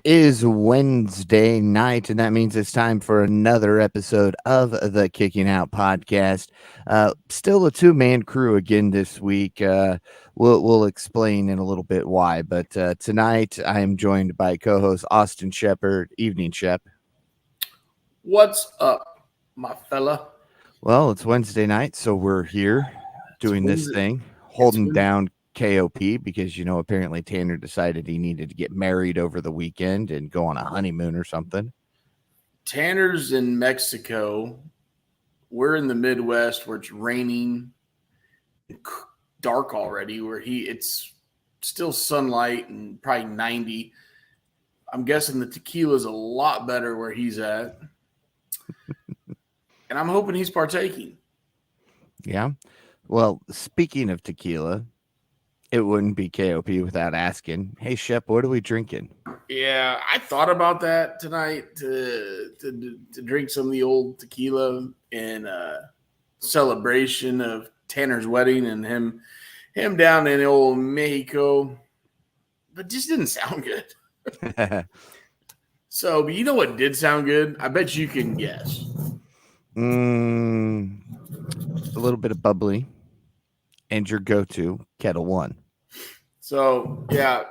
Is Wednesday night, and that means it's time for another episode of the Kicking Out podcast. Still a two-man crew again this week. We'll explain in a little bit why, but tonight I am joined by co-host Austin Shepard. Evening, Shep. What's up, my fella? Well, it's Wednesday night, so we're here It's doing this Wednesday. thing, It's holding Wednesday. down KOP because apparently Tanner decided he needed to get married over the weekend and go on a honeymoon or something. Tanner's in Mexico. We're in the Midwest where it's raining, dark already. It's still sunlight and probably 90. I'm guessing the tequila's a lot better where he's at, and I'm hoping he's partaking. Yeah. Well, speaking of tequila, it wouldn't be KOP without asking, "Hey Shep, what are we drinking?" Yeah, I thought about that tonight to drink some of the old tequila in celebration of Tanner's wedding and him down in old Mexico, but just didn't sound good. So, but you know what did sound good? I bet you can guess. A little bit of bubbly, and your go-to Kettle One. So, yeah,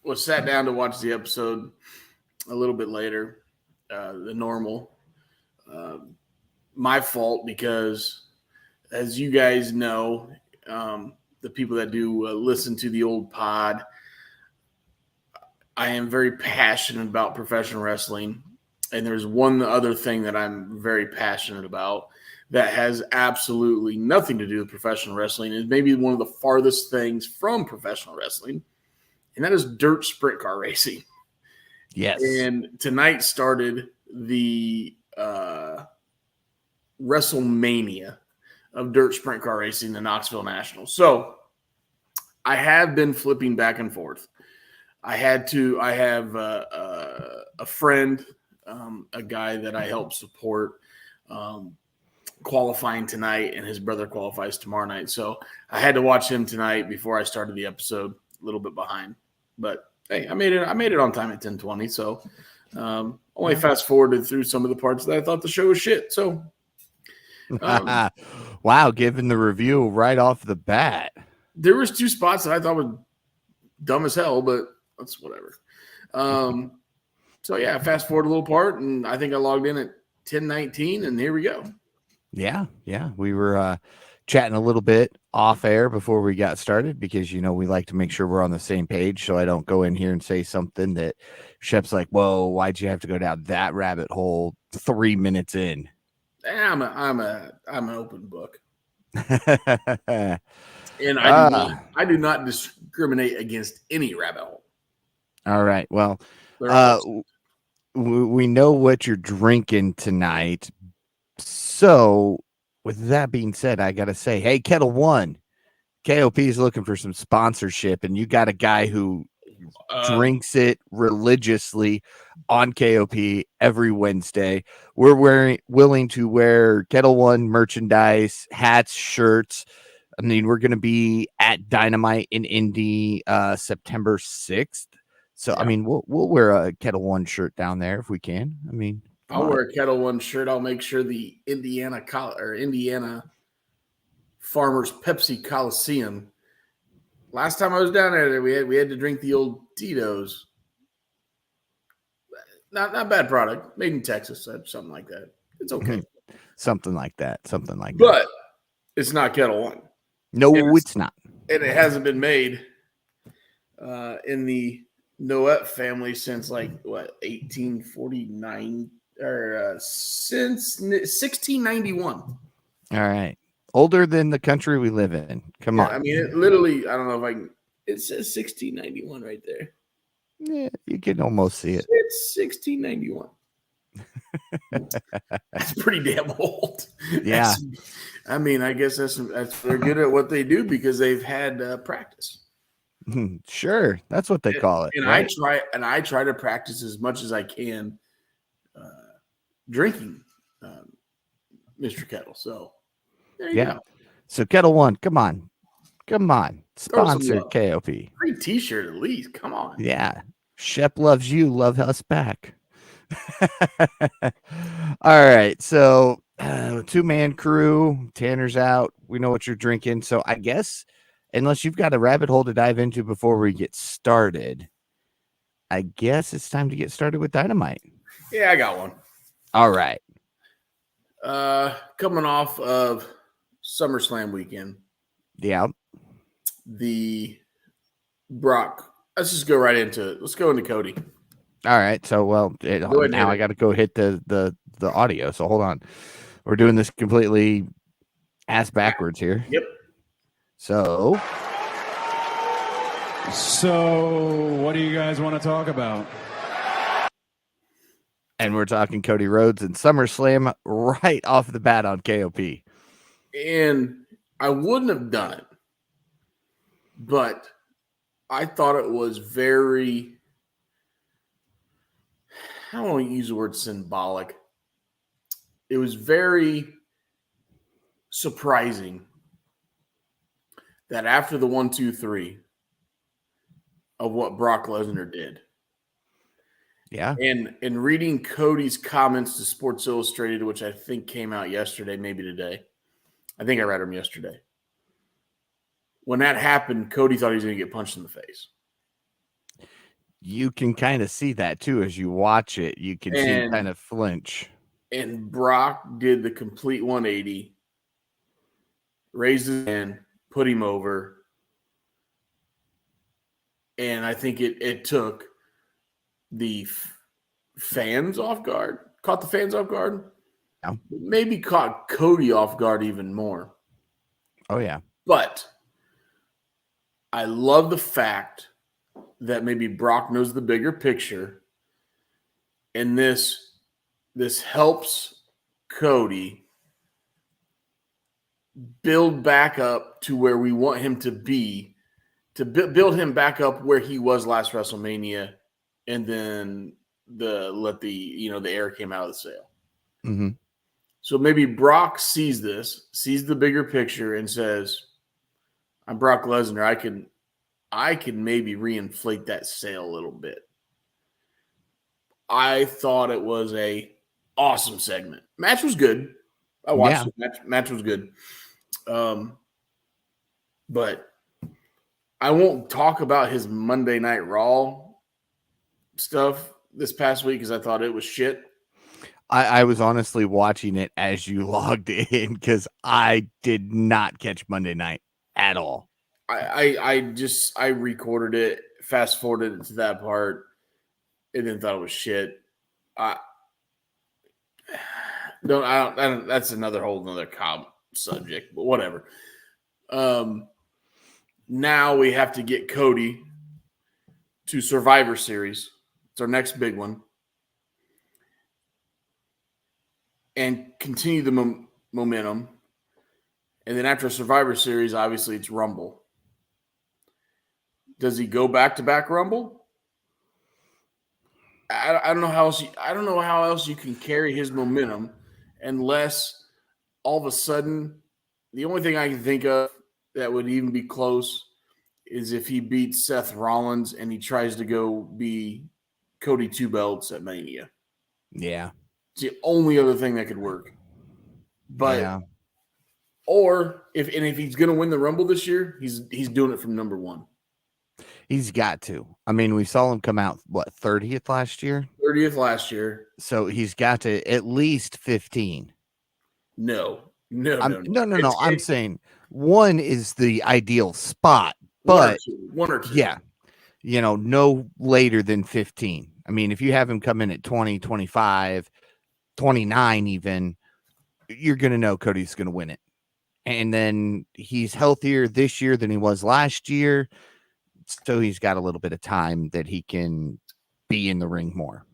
was sat down to watch the episode a little bit later, the normal. My fault because, as you guys know, the people that do listen to the old pod, I am very passionate about professional wrestling. And there's one other thing that I'm very passionate about that has absolutely nothing to do with professional wrestling. It's maybe one of the farthest things from professional wrestling, and that is dirt sprint car racing. Yes. And tonight started the WrestleMania of dirt sprint car racing, the Knoxville National. So I have been flipping back and forth. I have a friend, a guy that I help support, qualifying tonight, and his brother qualifies tomorrow night. So I had to watch him tonight before I started the episode, a little bit behind. But hey, I made it on time at 10:20. So only fast forwarded through some of the parts that I thought the show was shit. So wow, giving the review right off the bat. There was two spots that I thought were dumb as hell, but that's whatever. So yeah, fast forward a little part, and I think I logged in at 10:19, and here we go. Yeah. We were chatting a little bit off air before we got started because we like to make sure we're on the same page, so I don't go in here and say something that Shep's like, "Whoa, why'd you have to go down that rabbit hole 3 minutes in?" I'm an open book, and and I do not discriminate against any rabbit hole. All right, well, we know what you're drinking tonight. So, with that being said, I got to say, hey, Kettle One, KOP is looking for some sponsorship, and you got a guy who drinks it religiously on KOP every Wednesday. We're willing to wear Kettle One merchandise, hats, shirts. I mean, we're going to be at Dynamite in Indy September 6th. So, yeah. I mean, we'll wear a Kettle One shirt down there if we can. I mean, I'll wear a Kettle One shirt. I'll make sure the Indiana Farmers Pepsi Coliseum. Last time I was down there, we had to drink the old Tito's. Not bad product, made in Texas, something like that. It's okay. something like that. But it's not Kettle One. No, it's not. And it hasn't been made in the Noet family since 1849 or since 1691. All right. Older than the country we live in. Come on. I mean, it literally, I don't know if I can, it says 1691 right there. Yeah, you can almost see it. It's 1691. That's pretty damn old. Yeah. I mean, I guess they're good at what they do because they've had practice. Sure, that's what they call it. And right? I try to practice as much as I can drinking Mr. Kettle. So there you go. So Kettle One, come on, sponsor KOP. Free T-shirt at least. Come on. Yeah, Shep loves you. Love us back. All right. So, 2-man crew. Tanner's out. We know what you're drinking. So, I guess, unless you've got a rabbit hole to dive into before we get started, I guess it's time to get started with Dynamite. Yeah, I got one. All right. Coming off of SummerSlam weekend, Yeah. the Brock. Let's just go right into it. Let's go into Cody. All right. So, Go ahead and now hit I it. got to go hit the audio. So, hold on. We're doing this completely ass backwards here. Yep. So, what do you guys want to talk about? and we're talking Cody Rhodes and SummerSlam right off the bat on KOP. And I wouldn't have done it, but I thought it was very, I don't want to use the word symbolic. It was very surprising that after the 1, 2, 3 of what Brock Lesnar did, Yeah. and reading Cody's comments to Sports Illustrated, which I think came out yesterday, maybe today. I think I read them yesterday. When that happened, Cody thought he was going to get punched in the face. You can kind of see that too as you watch it. You can see him kind of flinch. And Brock did the complete 180, raised his hand, put him over. And I think it took the fans off guard, caught the fans off guard. Yeah. Maybe caught Cody off guard even more. Oh, yeah. But I love the fact that maybe Brock knows the bigger picture. And this helps Cody build back up to where we want him to be, to build him back up where he was last WrestleMania, and then the air came out of the sail. Mm-hmm. So maybe Brock sees the bigger picture, and says, "I'm Brock Lesnar. I can maybe reinflate that sail a little bit." I thought it was a awesome segment. Match was good. I watched it. Match was good. But I won't talk about his Monday Night Raw stuff this past week because I thought it was shit. I was honestly watching it as you logged in because I did not catch Monday night at all. I recorded it, fast forwarded it to that part, and then thought it was shit. I don't. That's another subject, but whatever. Now we have to get Cody to Survivor Series. It's our next big one, and continue the momentum. And then after Survivor Series, obviously it's Rumble. Does he go back-to-back Rumble? I don't know how else. I don't know how else you can carry his momentum unless all of a sudden, the only thing I can think of that would even be close is if he beats Seth Rollins and he tries to go be Cody 2 belts at Mania. Yeah, it's the only other thing that could work. But yeah. Or if he's going to win the Rumble this year, he's doing it from number 1. He's got to. I mean, we saw him come out, 30th last year? 30th last year. So he's got to at least 15. No. I'm saying 1 is the ideal spot, but 1 or 2. Yeah. No later than 15. I mean, if you have him come in at 20, 25, 29 even, you're going to know Cody's going to win it. And then he's healthier this year than he was last year. So he's got a little bit of time that he can be in the ring more.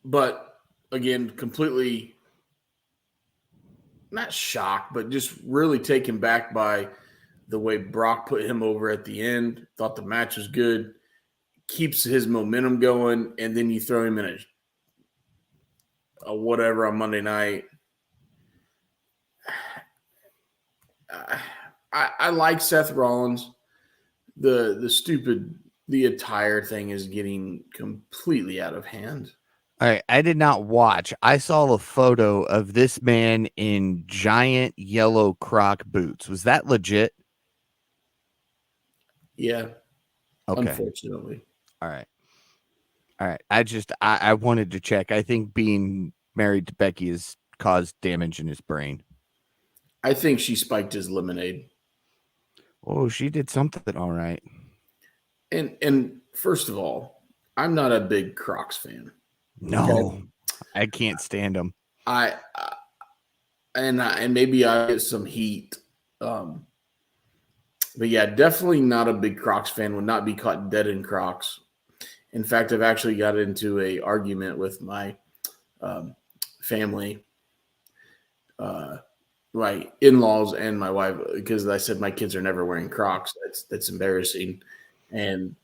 But again, completely not shocked, but just really taken back by the way Brock put him over at the end. Thought the match was good. Keeps his momentum going, and then you throw him in a whatever on Monday night. I like Seth Rollins. the attire thing is getting completely out of hand. All right, I did not watch. I saw a photo of this man in giant yellow Croc boots. Was that legit? Yeah, Okay. unfortunately. All right. I wanted to check. I think being married to Becky has caused damage in his brain. I think she spiked his lemonade. Oh, she did something all right. And first of all, I'm not a big Crocs fan. No, Okay? I can't stand them. And maybe I get some heat. But yeah, definitely not a big Crocs fan. Would not be caught dead in Crocs. In fact, I've actually got into a argument with my family, my in-laws and my wife, because I said my kids are never wearing Crocs. That's embarrassing. And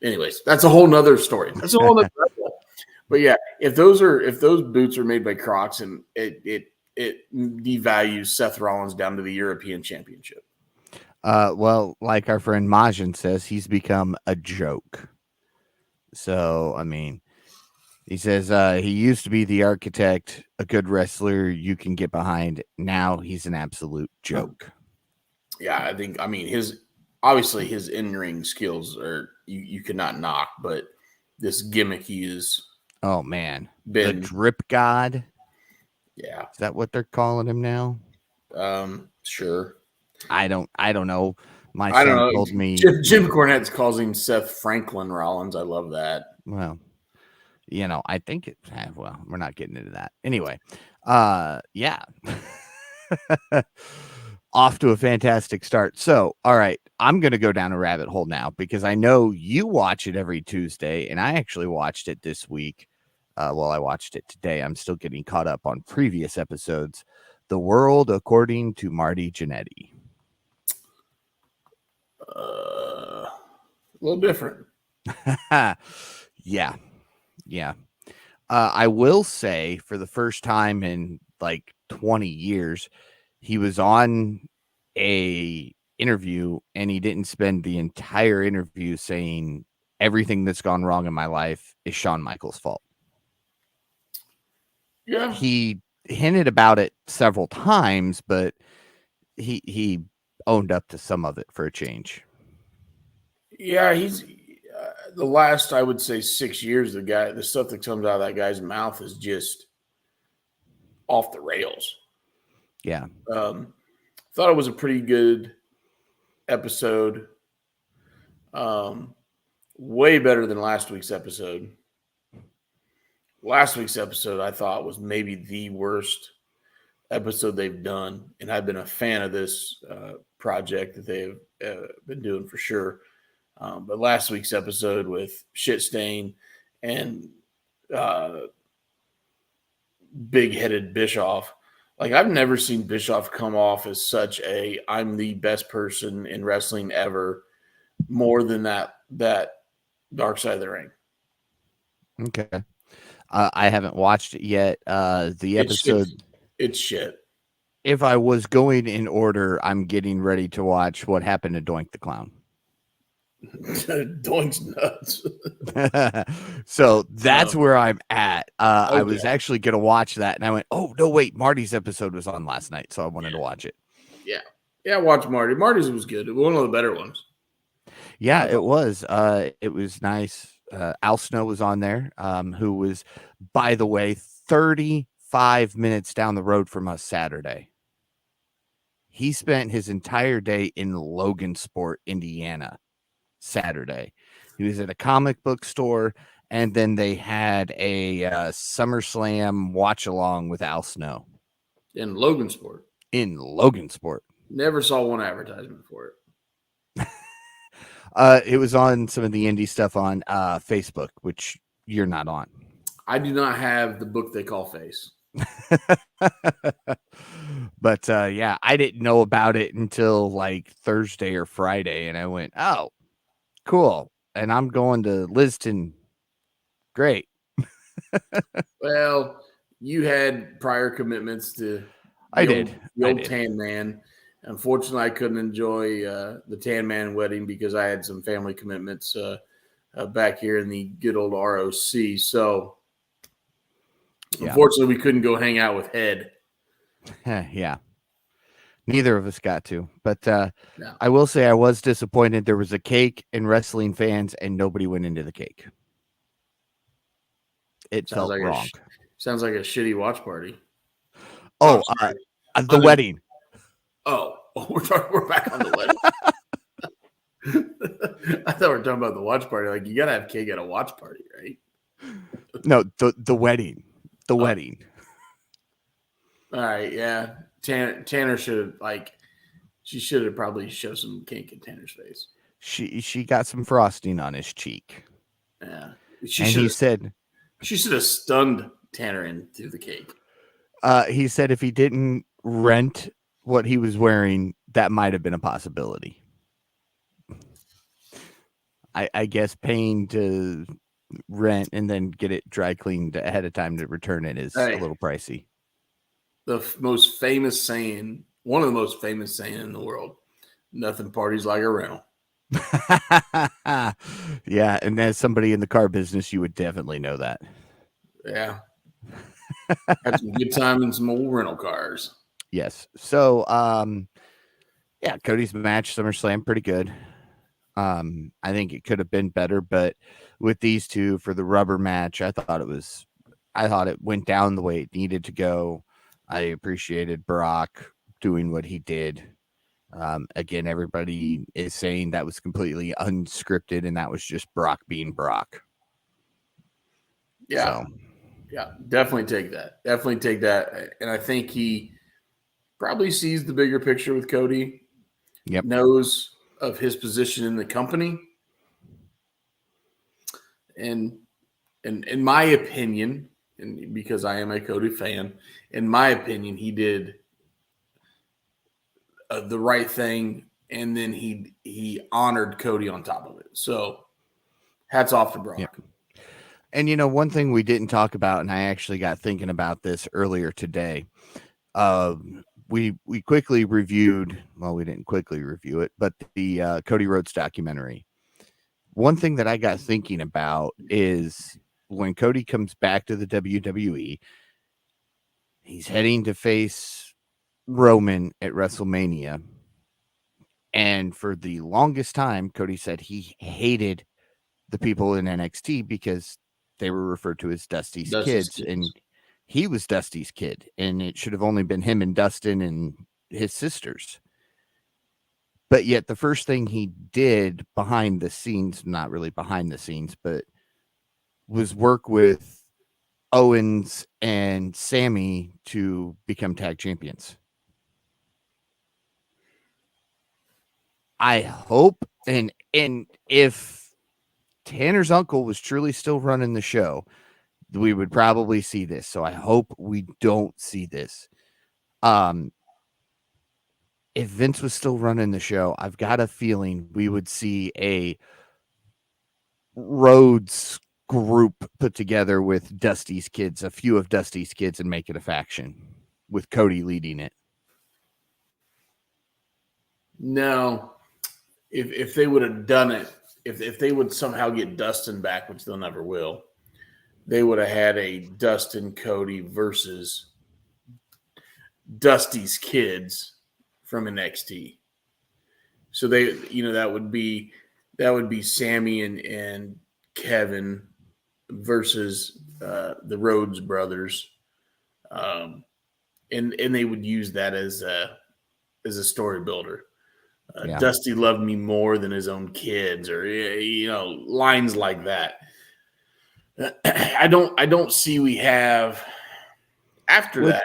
anyways, that's a whole nother story. That's a whole nother level. But yeah, if those boots are made by Crocs, and it devalues Seth Rollins down to the European Championship. Well, like our friend Majin says, he's become a joke. So, I mean, he says he used to be the architect, a good wrestler you can get behind. Now he's an absolute joke. Yeah, I mean his in-ring skills are you cannot knock, but this gimmick he is. Oh man, the Been drip god. Yeah, Is that what they're calling him now? Sure. I don't know. My I don't son know. told me Jim Cornette calls him Seth Franklin Rollins. I love that. Well, I think it. Well, we're not getting into that anyway. Yeah. Off to a fantastic start. So, all right, I'm going to go down a rabbit hole now because I know you watch it every Tuesday, and I actually watched it this week. I watched it today. I'm still getting caught up on previous episodes. The World According to Marty Jannetty. A little different. Yeah. I will say for the first time in like 20 years, he was on a interview and he didn't spend the entire interview saying everything that's gone wrong in my life is Shawn Michaels' fault. Yeah. He hinted about it several times, but he owned up to some of it for a change. Yeah, he's the last, I would say, 6 years, the stuff that comes out of that guy's mouth is just off the rails. Yeah. Thought it was a pretty good episode. Way better than last week's episode. Last week's episode, I thought, was maybe the worst episode they've done. And I've been a fan of this project that they've been doing for sure. But last week's episode with Shitstain and big-headed Bischoff, like I've never seen Bischoff come off as such a I'm the best person in wrestling ever, more than that Dark Side of the Ring. Okay. I haven't watched it yet. The episode, it's shit. If I was going in order, I'm getting ready to watch What Happened to Doink the Clown. Doink's nuts. So that's where I'm at. Okay. I was actually going to watch that, and I went, "Oh no, wait! Marty's episode was on last night, so I wanted to watch it." Yeah. Watch Marty. Marty's was good. One of the better ones. Yeah, it was. It was nice. Al Snow was on there, who was, by the way, 35 minutes down the road from us Saturday. He spent his entire day in Logansport, Indiana, Saturday. He was at a comic book store, and then they had a SummerSlam watch along with Al Snow in Logansport. Never saw one advertisement for it. It was on some of the indie stuff on Facebook, which you're not on. I do not have the book they call Face. But yeah, I didn't know about it until like Thursday or Friday, and I went, "Oh, cool!" And I'm going to Liston. Great. Well, you had prior commitments to the old Tan Man. Unfortunately, I couldn't enjoy the Tan Man wedding because I had some family commitments back here in the good old ROC. So, unfortunately, we couldn't go hang out with Head. Yeah. Neither of us got to. But No. I will say I was disappointed. There was a cake and wrestling fans, and nobody went into the cake. It Sounds felt like wrong. Sounds like a shitty watch party. Oh, the wedding. Oh, we're back on the wedding. I thought we were talking about the watch party. Like, you gotta have cake at a watch party, right? No, the wedding. The wedding. All right, yeah. Tanner should have she should have probably showed some cake in Tanner's face. She got some frosting on his cheek. Yeah. He said she should have stunned Tanner into the cake. He said if he didn't rent what he was wearing, that might have been a possibility. I guess paying to rent and then get it dry cleaned ahead of time to return it is a little pricey. The most famous saying, one of the most famous saying in the world, nothing parties like a rental. Yeah, and as somebody in the car business, you would definitely know that. Yeah. Had some good time in some old rental cars. Yes. So, yeah, Cody's match, SummerSlam, pretty good. I think it could have been better, but with these two for the rubber match, I thought it went down the way it needed to go. I appreciated Brock doing what he did. Again, everybody is saying that was completely unscripted and that was just Brock being Brock. Yeah. So. Yeah, definitely take that. And I think he probably sees the bigger picture with Cody. Yep. Knows of his position in the company. And in my opinion, and because I am a Cody fan, in my opinion, he did the right thing, and then he honored Cody on top of it. So, hats off to Brock. Yep. And, one thing we didn't talk about, and I actually got thinking about this earlier today, we quickly reviewed, well, we didn't quickly review it, but the Cody Rhodes documentary. One thing that I got thinking about is when Cody comes back to the WWE, he's heading to face Roman at WrestleMania. And for the longest time, Cody said he hated the people in NXT because they were referred to as Dusty's kids. And he was Dusty's kid. And it should have only been him and Dustin and his sisters. But yet the first thing he did behind the scenes, not really behind the scenes, but was work with Owens and Sammy to become tag champions. I hope, and if Tanner's uncle was truly still running the show, we would probably see this. So I hope we don't see this. If Vince was still running the show, I've got a feeling we would see a Rhodes group put together with Dusty's kids, a few of Dusty's kids, and make it a faction with Cody leading it. No. If they would have done it, if they would somehow get Dustin back, which they'll never will, they would have had a Dustin Cody versus Dusty's kids from NXT. So they, that would be Sammy and Kevin versus the Rhodes brothers, and they would use that as a story builder. Dusty loved me more than his own kids, or lines like that. I don't see we have after that.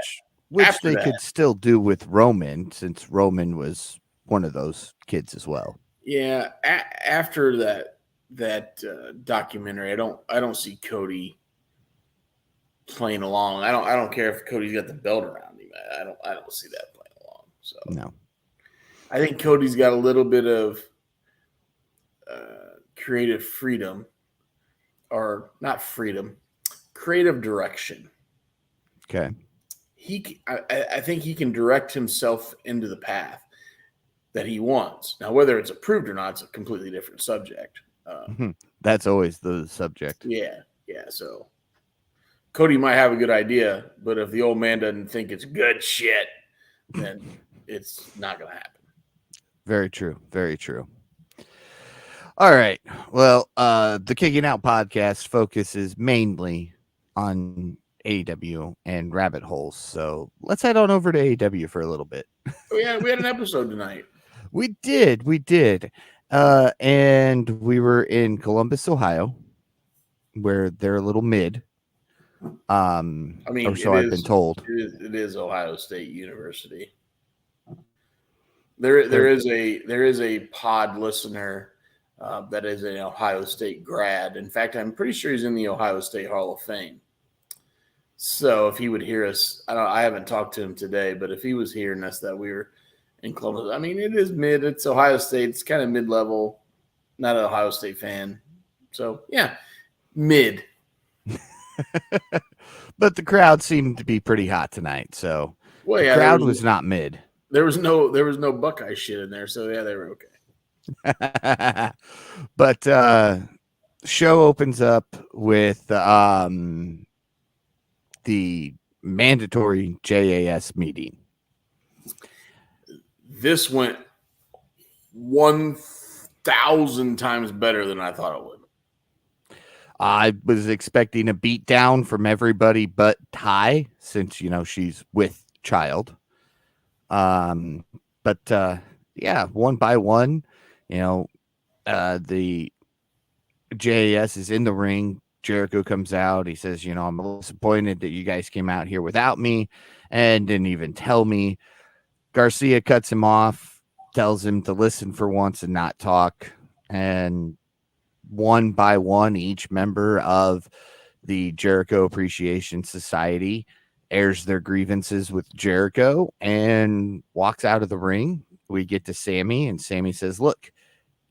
Which they could still do with Roman, since Roman was one of those kids as well. Yeah, after that documentary, I don't see Cody playing along. I don't care if Cody's got the belt around him. I don't see that playing along. So no. I think Cody's got a little bit of creative freedom, or not freedom, creative direction. Okay. I think he can direct himself into the path. that he wants. Now, whether it's approved or not, it's a completely different subject. That's always the subject. Yeah. So Cody might have a good idea, but if the old man doesn't think it's good shit, then it's not going to happen. Very true. Very true. All right. Well, the Kicking Out podcast focuses mainly on AEW and rabbit holes. So let's head on over to AEW for a little bit. We had an episode tonight. We did. And we were in Columbus, Ohio, where they're a little mid. I mean, or so I've been told. It is Ohio State University. There is a pod listener that is an Ohio State grad. In fact, I'm pretty sure he's in the Ohio State Hall of Fame. So if he would hear us, I haven't talked to him today, but if he was hearing us that we were in Columbus, I mean, it is mid. It's Ohio State. It's kind of mid-level. Not an Ohio State fan. So, yeah, mid. But the crowd seemed to be pretty hot tonight. So well, the crowd was not mid. There was no Buckeye shit in there. So, yeah, they were okay. But show opens up with the mandatory JAS meeting. This went 1,000 times better than I thought it would. I was expecting a beat down from everybody but Ty, since she's with child. But yeah, one by one, the JAS is in the ring. Jericho comes out. He says, I'm disappointed that you guys came out here without me and didn't even tell me. Garcia cuts him off, tells him to listen for once and not talk. And one by one, each member of the Jericho Appreciation Society airs their grievances with Jericho and walks out of the ring. We get to Sammy, and Sammy says, look,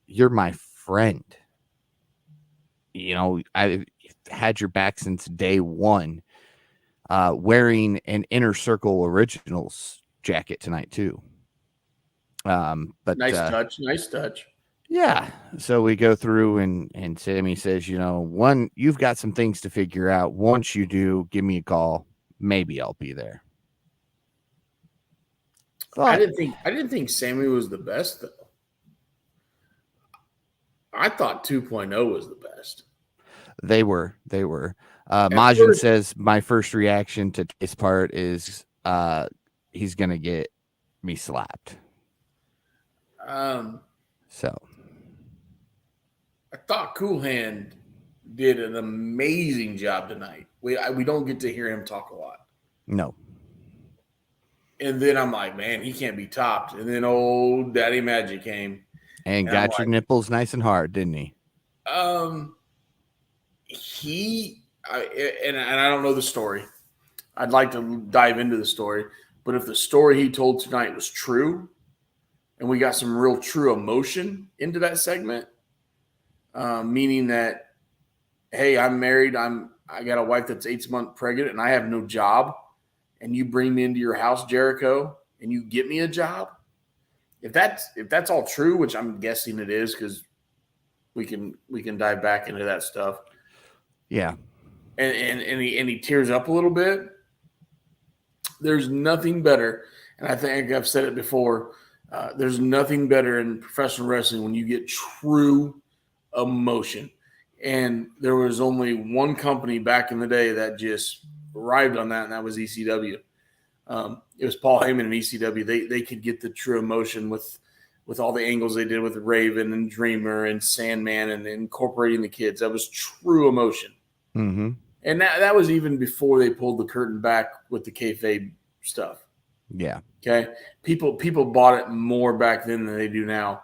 you're my friend. I've had your back since day one. Wearing an Inner Circle Originals jacket tonight too. But nice touch. Yeah. So we go through and Sammy says, one, you've got some things to figure out. Once you do, give me a call. Maybe I'll be there. I didn't think Sammy was the best though. I thought 2.0 was the best. They were. Majin says my first reaction to this part is he's gonna get me slapped. So I thought Cool Hand did an amazing job tonight. We don't get to hear him talk a lot. No. And then I'm like, man, he can't be topped. And then old Daddy Magic came and got your nipples nice and hard, didn't he? I don't know the story. I'd like to dive into the story, but if the story he told tonight was true, and we got some real true emotion into that segment, meaning that, hey, I'm married, I got a wife that's 8 months pregnant, and I have no job, and you bring me into your house, Jericho, and you get me a job. If that's all true, which I'm guessing it is, because we can dive back into that stuff. Yeah. And he tears up a little bit. There's nothing better, and I think I've said it before. There's nothing better in professional wrestling when you get true emotion. And there was only one company back in the day that just arrived on that, and that was ECW. It was Paul Heyman and ECW. They could get the true emotion with all the angles they did with Raven and Dreamer and Sandman and incorporating the kids. That was true emotion. Mm-hmm. And that was even before they pulled the curtain back with the kayfabe stuff. Yeah. Okay. People bought it more back then than they do now.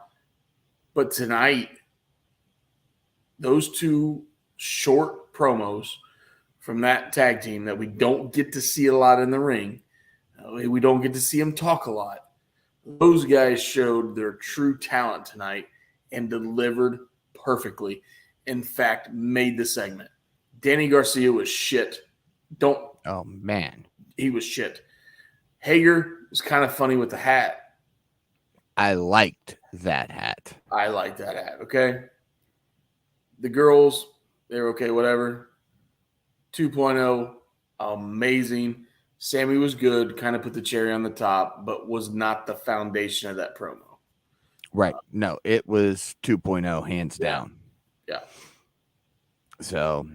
But tonight, those two short promos from that tag team that we don't get to see a lot in the ring, we don't get to see them talk a lot. Those guys showed their true talent tonight and delivered perfectly. In fact, made the segment. Danny Garcia was shit. Oh, man. He was shit. Hager was kind of funny with the hat. I liked that hat. I like that hat. Okay. The girls, they're okay, whatever. 2.0, amazing. Sammy was good, kind of put the cherry on the top, but was not the foundation of that promo. Right. No, it was 2.0 hands Yeah. down. Yeah. So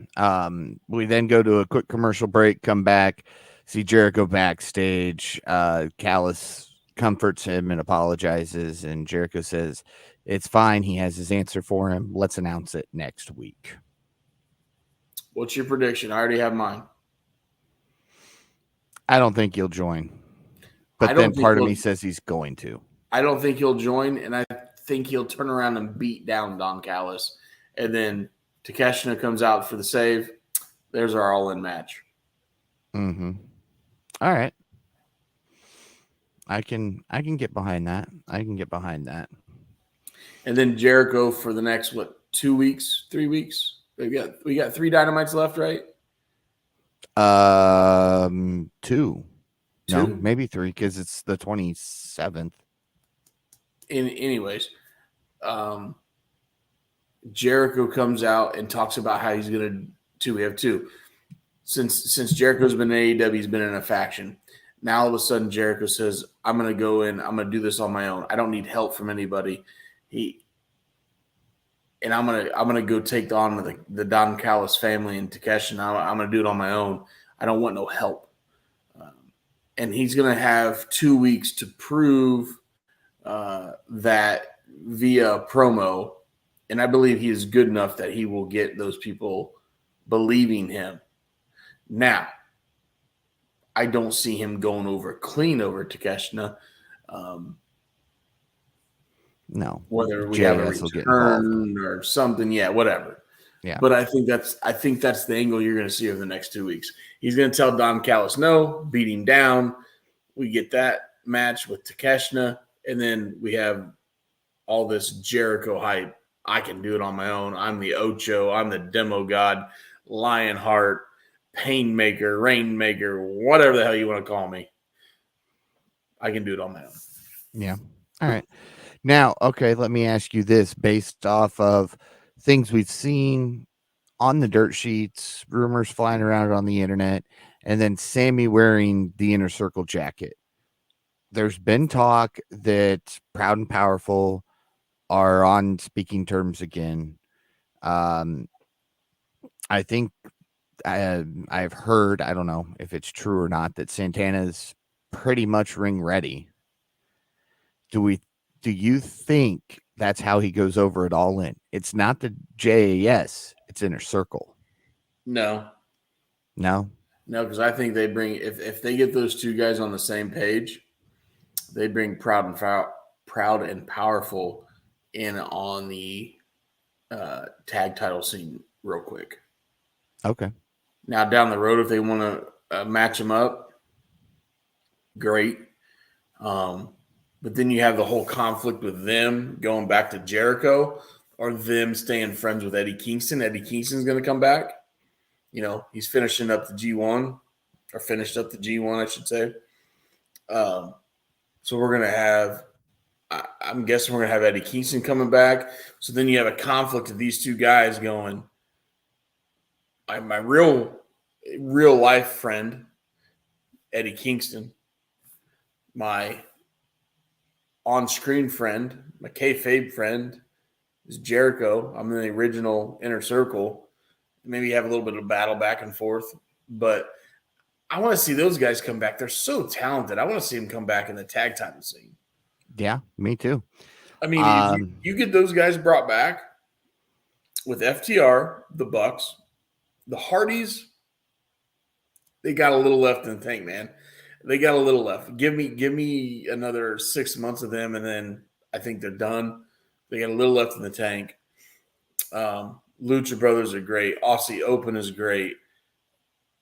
we then go to a quick commercial break, come back, see Jericho backstage. Callis comforts him and apologizes, and Jericho says it's fine. He has his answer for him. Let's announce it next week. What's your prediction? I already have mine. I don't think he'll join. But then part of me says he's going to. I don't think he'll join, and I think he'll turn around and beat down Don Callis. And then Takeshita comes out for the save. There's our all-in match. Mm-hmm. All right. I can get behind that. And then Jericho for the next 2 weeks, 3 weeks. We got 3 Dynamites left, right? 2. No, 2? maybe 3 because it's the 27th. Anyways, Jericho comes out and talks about how he's gonna 2. We have 2. Since Jericho's been in AEW, he's been in a faction. Now all of a sudden Jericho says, I'm gonna go in, I'm gonna do this on my own. I don't need help from anybody. I'm gonna go take on the Don Callis family and Takeshi, and I'm gonna do it on my own. I don't want no help. And he's gonna have 2 weeks to prove that via promo, and I believe he is good enough that he will get those people believing him. Now, I don't see him going over clean over Takeshita. No, whether we JS have a will get return or something, yeah, whatever. Yeah, but I think that's the angle you're going to see over the next 2 weeks. He's going to tell Don Callis no, beat him down. We get that match with Takeshita, and then we have all this Jericho hype. I can do it on my own. I'm the Ocho. I'm the demo god, Lionheart, Painmaker, Rainmaker, whatever the hell you want to call me. I can do it on my own. Yeah. All right. Now, okay, let me ask you this based off of things we've seen on the dirt sheets, rumors flying around on the internet, and then Sammy wearing the Inner Circle jacket. There's been talk that Proud and Powerful are on speaking terms again. I think I've heard, I don't know if it's true or not, that Santana's pretty much ring ready. Do you think that's how he goes over it all in? It's not the JAS, it's Inner Circle. No, because I think they bring if they get those 2 guys on the same page, they bring Proud and Powerful in on the tag title scene real quick. Okay. Now down the road, if they want to match them up, great. But then you have the whole conflict with them going back to Jericho or them staying friends with Eddie Kingston. Eddie Kingston's going to come back. You know, he's finishing up the G1 or finished up the G1, I should say. So we're going to have, I'm guessing we're going to have Eddie Kingston coming back. So then you have a conflict of these 2 guys going, my real life friend, Eddie Kingston, my on-screen friend, my kayfabe friend is Jericho. I'm in the original Inner Circle. Maybe have a little bit of battle back and forth, but I want to see those guys come back. They're so talented. I want to see them come back in the tag title scene. Yeah, me too. I mean, if you get those guys brought back with FTR, the Bucks, the Hardys, they got a little left in the tank, man. They got a little left. Give me another 6 months of them, and then I think they're done. They got a little left in the tank. Lucha Brothers are great. Aussie Open is great.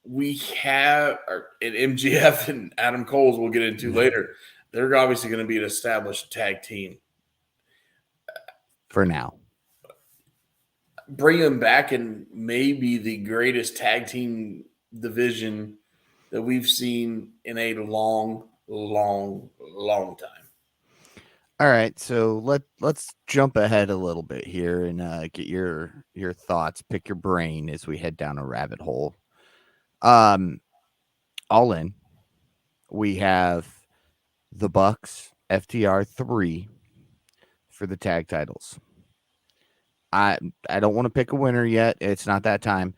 We have an MGF and Adam Cole's we'll get into later. They're obviously going to be an established tag team. For now. Bring them back in maybe the greatest tag team division that we've seen in a long, long, long time. All right, so let's jump ahead a little bit here and get your thoughts, pick your brain as we head down a rabbit hole. All in, we have the Bucks FTR 3 for the tag titles. I don't want to pick a winner yet. It's not that time.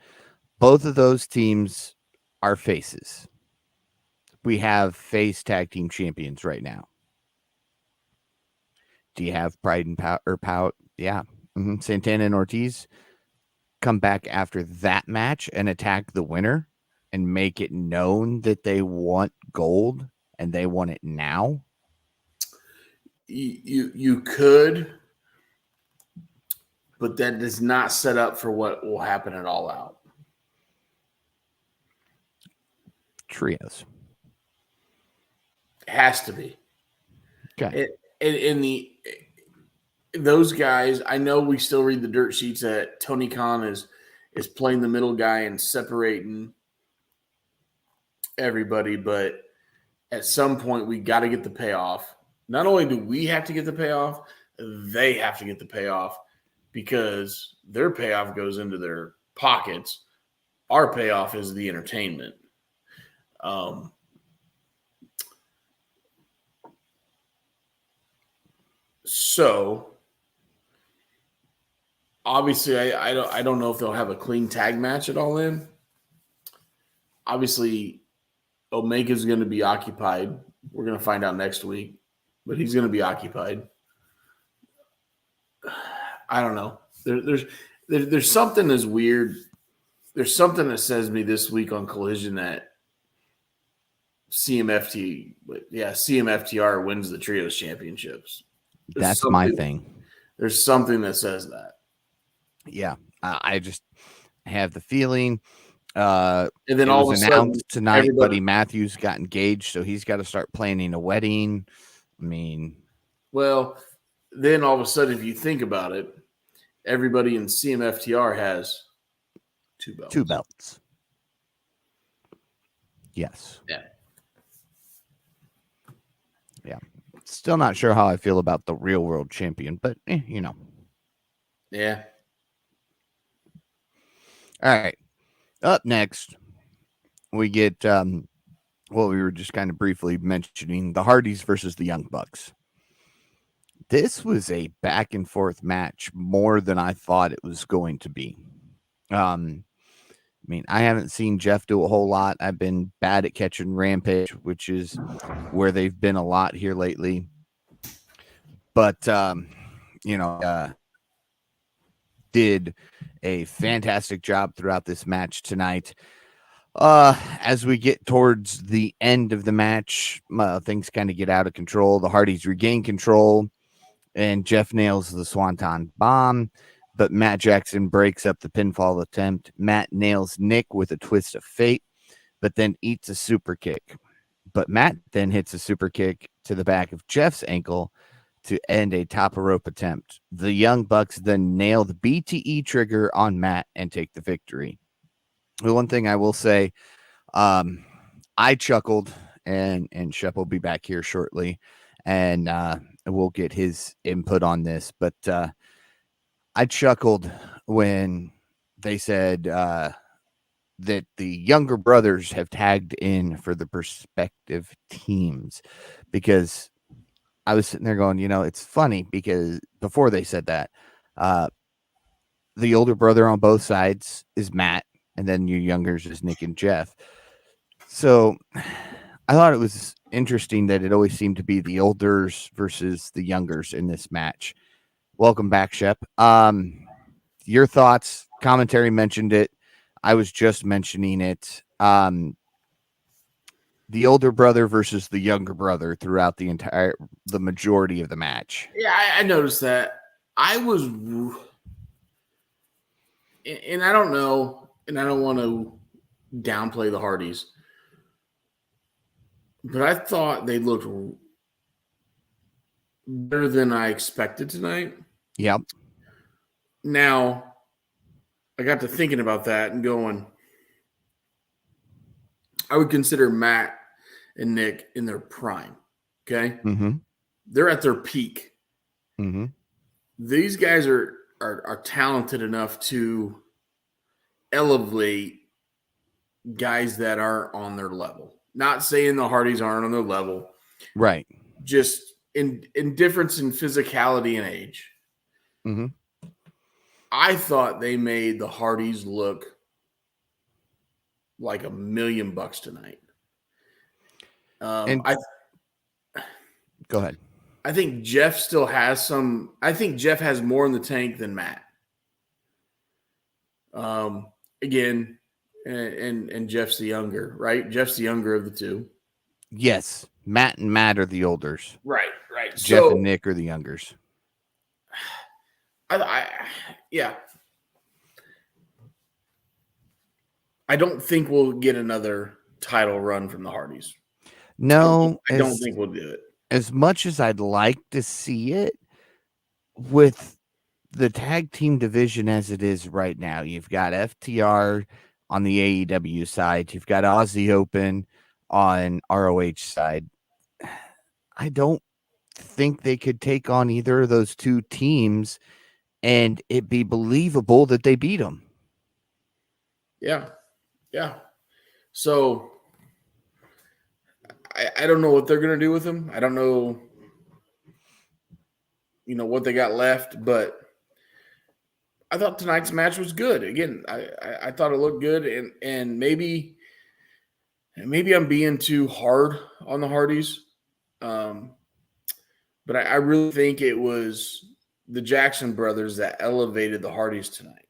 Both of those teams are faces. We have face tag team champions right now. Do you have Pride and Pout? Yeah. Santana and Ortiz come back after that match and attack the winner and make it known that they want gold and they want it now. You could, but that does not set up for what will happen at All Out. Trios. It has to be. Okay. Those guys, I know we still read the dirt sheets that Tony Khan is playing the middle guy and separating everybody, but at some point we got to get the payoff. Not only do we have to get the payoff, they have to get the payoff because their payoff goes into their pockets. Our payoff is the entertainment. So obviously, I don't know if they'll have a clean tag match at All In. Obviously, Omega's going to be occupied. We're going to find out next week, but he's going to be occupied. I don't know. There's something that's weird. There's something that says to me this week on Collision that CMFTR wins the Trios Championships. That's my thing. There's something that says that. Yeah, I just have the feeling. And then it all was of a announced sudden, tonight, Buddy Matthews got engaged, so he's got to start planning a wedding. I mean, well, then all of a sudden, if you think about it, everybody in CMFTR has 2 belts. 2 belts. Yes. Yeah. Yeah. Still not sure how I feel about the real world champion, but you know. Yeah. All right. Up next, we get what we were just kind of briefly mentioning, the Hardys versus the Young Bucks. This was a back and forth match more than I thought it was going to be. I mean, I haven't seen Jeff do a whole lot. I've been bad at catching Rampage, which is where they've been a lot here lately. But, did a fantastic job throughout this match tonight. As we get towards the end of the match, things kind of get out of control. The Hardys regain control, and Jeff nails the Swanton Bomb, but Matt Jackson breaks up the pinfall attempt. Matt nails Nick with a twist of fate, but then eats a super kick. But Matt then hits a super kick to the back of Jeff's ankle to end a top rope attempt. The Young Bucks then nail the BTE trigger on Matt and take the victory. The one thing I will say, I chuckled, and Shep will be back here shortly, and we'll get his input on this. But I chuckled when they said that the younger brothers have tagged in for the prospective teams, because I was sitting there going, it's funny because before they said that, the older brother on both sides is Matt, and then your youngers is Nick and Jeff. So I thought it was interesting that it always seemed to be the olders versus the youngers in this match. Welcome back, Shep. Your thoughts, commentary mentioned it. I was just mentioning it. The older brother versus the younger brother throughout the majority of the match. Yeah, I noticed that. I was, and I don't know, and I don't want to downplay the Hardys, but I thought they looked better than I expected tonight. Yep. Now, I got to thinking about that and going, I would consider Matt and Nick in their prime. Okay. Mm-hmm. They're at their peak. Mm-hmm. These guys are talented enough to elevate guys that aren't on their level. Not saying the Hardys aren't on their level, Right. just in difference in physicality and age. Mm-hmm. I thought they made the Hardys look like $1 million tonight. And go ahead. I think Jeff still has some. I think Jeff has more in the tank than Matt. Again, and Jeff's the younger, right? Jeff's the younger of the two. Yes, Matt and Matt are the olders. Right. Jeff So, and Nick are the youngers. Yeah. I don't think we'll get another title run from the Hardys. No, I don't think we'll do it. As much as I'd like to see it, with the tag team division as it is right now, you've got FTR on the AEW side, you've got Aussie Open on ROH side. I don't think they could take on either of those two teams and it be believable that they beat them. Yeah. So I don't know what they're going to do with them. I don't know, what they got left, but I thought tonight's match was good. Again, I thought it looked good, and maybe I'm being too hard on the Hardys, but I really think it was the Jackson brothers that elevated the Hardys tonight.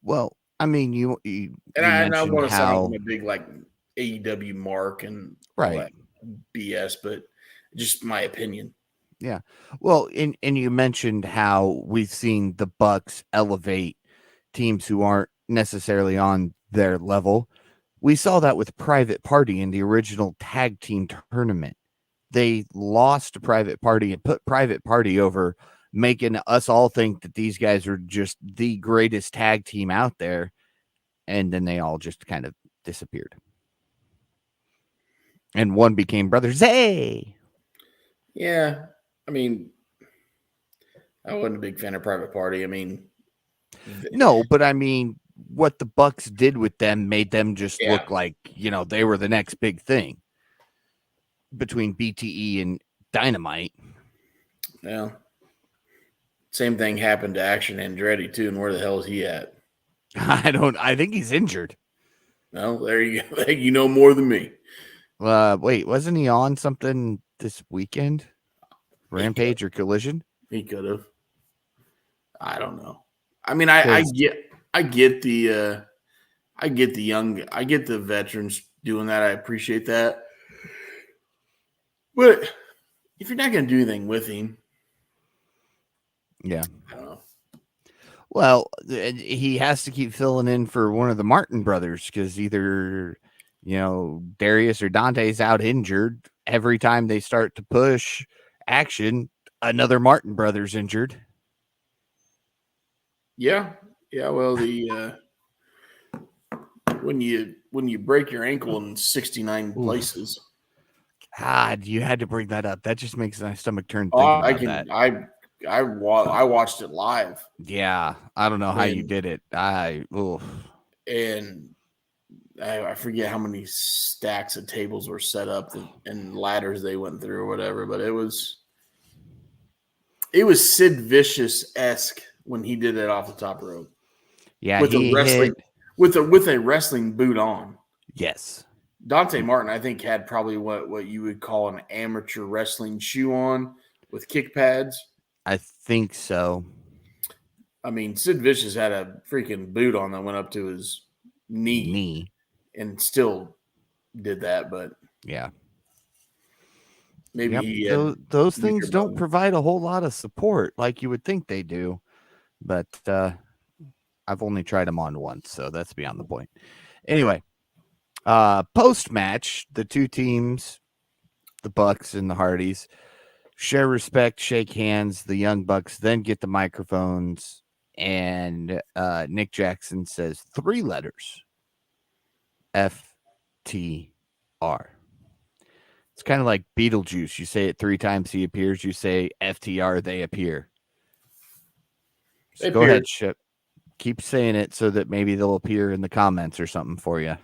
Well, I mean, you I mentioned want to sound how like a big AEW mark and all right. that BS, but just my opinion. Yeah. Well, and you mentioned how we've seen the Bucks elevate teams who aren't necessarily on their level. We saw that with Private Party in the original tag team tournament. They lost to Private Party and put Private Party over, making us all think that these guys are just the greatest tag team out there. And then they all just kind of disappeared. And one became brothers. Hey. Yeah. I mean, I wasn't a big fan of Private Party. I mean, no, but I mean, what the Bucks did with them made them just look like, they were the next big thing between BTE and Dynamite. Yeah. Same thing happened to Action Andretti too. And where the hell is he at? I think he's injured. No, there you go. You know more than me. Wait, wasn't he on something this weekend? Rampage or Collision? He could have. I don't know. I mean, I get the veterans doing that. I appreciate that. But if you're not going to do anything with him, yeah, I don't know. Well, he has to keep filling in for one of the Martin brothers because either, Darius or Dante's out injured. Every time they start to push Action, another Martin brother's injured. Yeah. Well, when you break your ankle in 69 places. God, you had to bring that up. That just makes my stomach turn. That. I watched it live. Yeah, I don't know how you did it. And I forget how many stacks of tables were set up and ladders they went through or whatever, but it was Sid Vicious-esque when he did it off the top rope. Yeah, with a wrestling boot on. Yes. Dante Martin, I think, had probably what you would call an amateur wrestling shoe on with kick pads. I think so. I mean, Sid Vicious had a freaking boot on that went up to his knee. And still did that, but yeah. Maybe he those things don't provide a whole lot of support like you would think they do. But I've only tried them on once, so that's beyond the point. Anyway, post-match, the two teams, the Bucks and the Hardys, share respect, shake hands. The Young Bucks then get the microphones, and Nick Jackson says 3 letters. FTR. It's It's kind of like Beetlejuice. You say it 3 times, he appears. You say FTR, they appear. So go ahead, Ship. Keep saying it so that maybe they'll appear in the comments or something for you.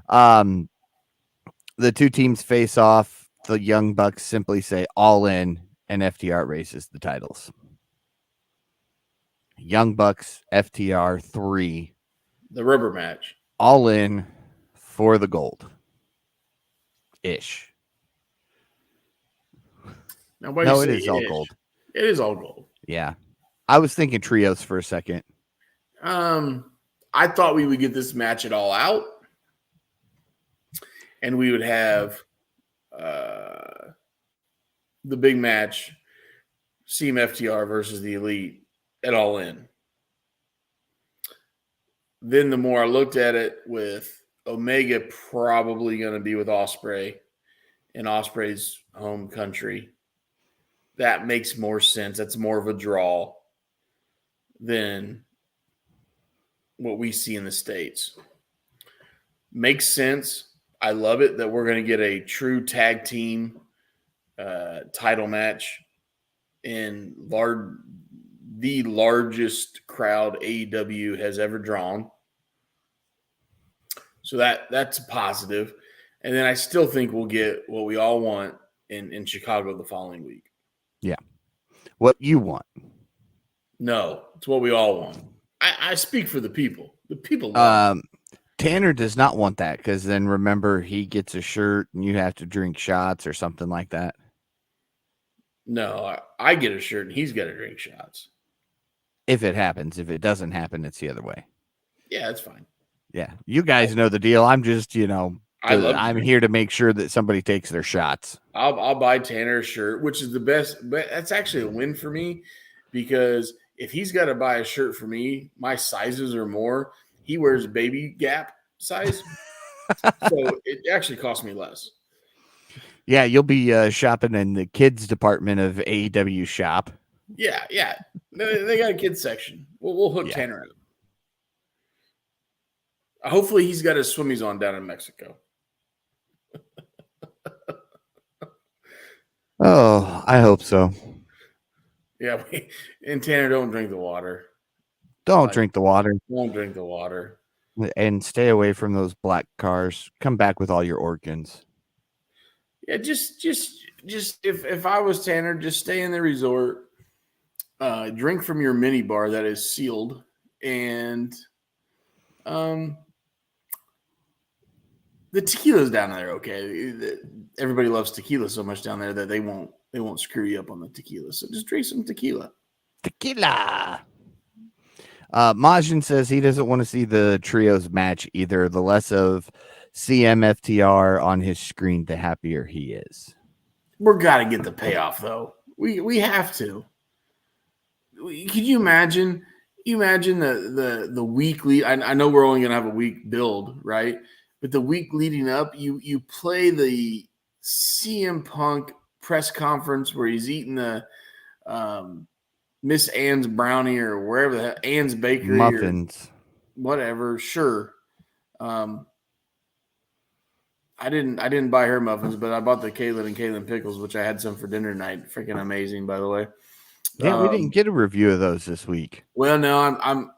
The two teams face off. The Young Bucks simply say all in, and FTR races the titles. Young Bucks, FTR 3. The rubber match. All in for the gold. Ish. No, it is all gold. It is all gold. Yeah. I was thinking trios for a second. I thought we would get this match at All Out. And we would have the big match, Team FTR versus the Elite at All In. Then the more I looked at it, with Omega probably going to be with Ospreay in Ospreay's home country, that makes more sense. That's more of a draw than what we see in the States. Makes sense. I love it that we're going to get a true tag team title match in the largest crowd AEW has ever drawn. So that's a positive. And then I still think we'll get what we all want in Chicago the following week. Yeah. What you want. No, it's what we all want. I speak for the people. The people love it. Tanner does not want that, because then remember, he gets a shirt and you have to drink shots or something like that. No, I get a shirt and he's got to drink shots. If it happens. If it doesn't happen, it's the other way. Yeah, that's fine. Yeah. You guys know the deal. I'm just, I'm here to make sure that somebody takes their shots. I'll buy Tanner a shirt, which is the best. But that's actually a win for me, because if he's got to buy a shirt for me, my sizes are more. He wears baby Gap size, so it actually costs me less. Yeah, you'll be shopping in the kids department of AEW shop. Yeah. They got a kids section. We'll hook Tanner up. Hopefully, he's got his swimmies on down in Mexico. Oh, I hope so. Yeah, and Tanner, don't drink the water. Don't drink the water. Don't drink the water. And stay away from those black cars. Come back with all your organs. Yeah, just if I was Tanner, just stay in the resort, drink from your mini bar that is sealed, and the tequila's down there. Okay, everybody loves tequila so much down there that they won't screw you up on the tequila. So just drink some tequila. Tequila. Majin says he doesn't want to see the trios match either. The less of CMFTR on his screen, the happier he is. We're gotta get the payoff though. We have to. Could you imagine? The weekly. I know we're only gonna have a week build, right? But the week leading up, you play the CM Punk press conference where he's eating the Miss Ann's brownie or wherever the hell, Ann's bakery muffins, or whatever. Sure. I didn't buy her muffins, but I bought the Caitlin pickles, which I had some for dinner tonight. Freaking amazing, by the way. Yeah, we didn't get a review of those this week. Well, no, I'm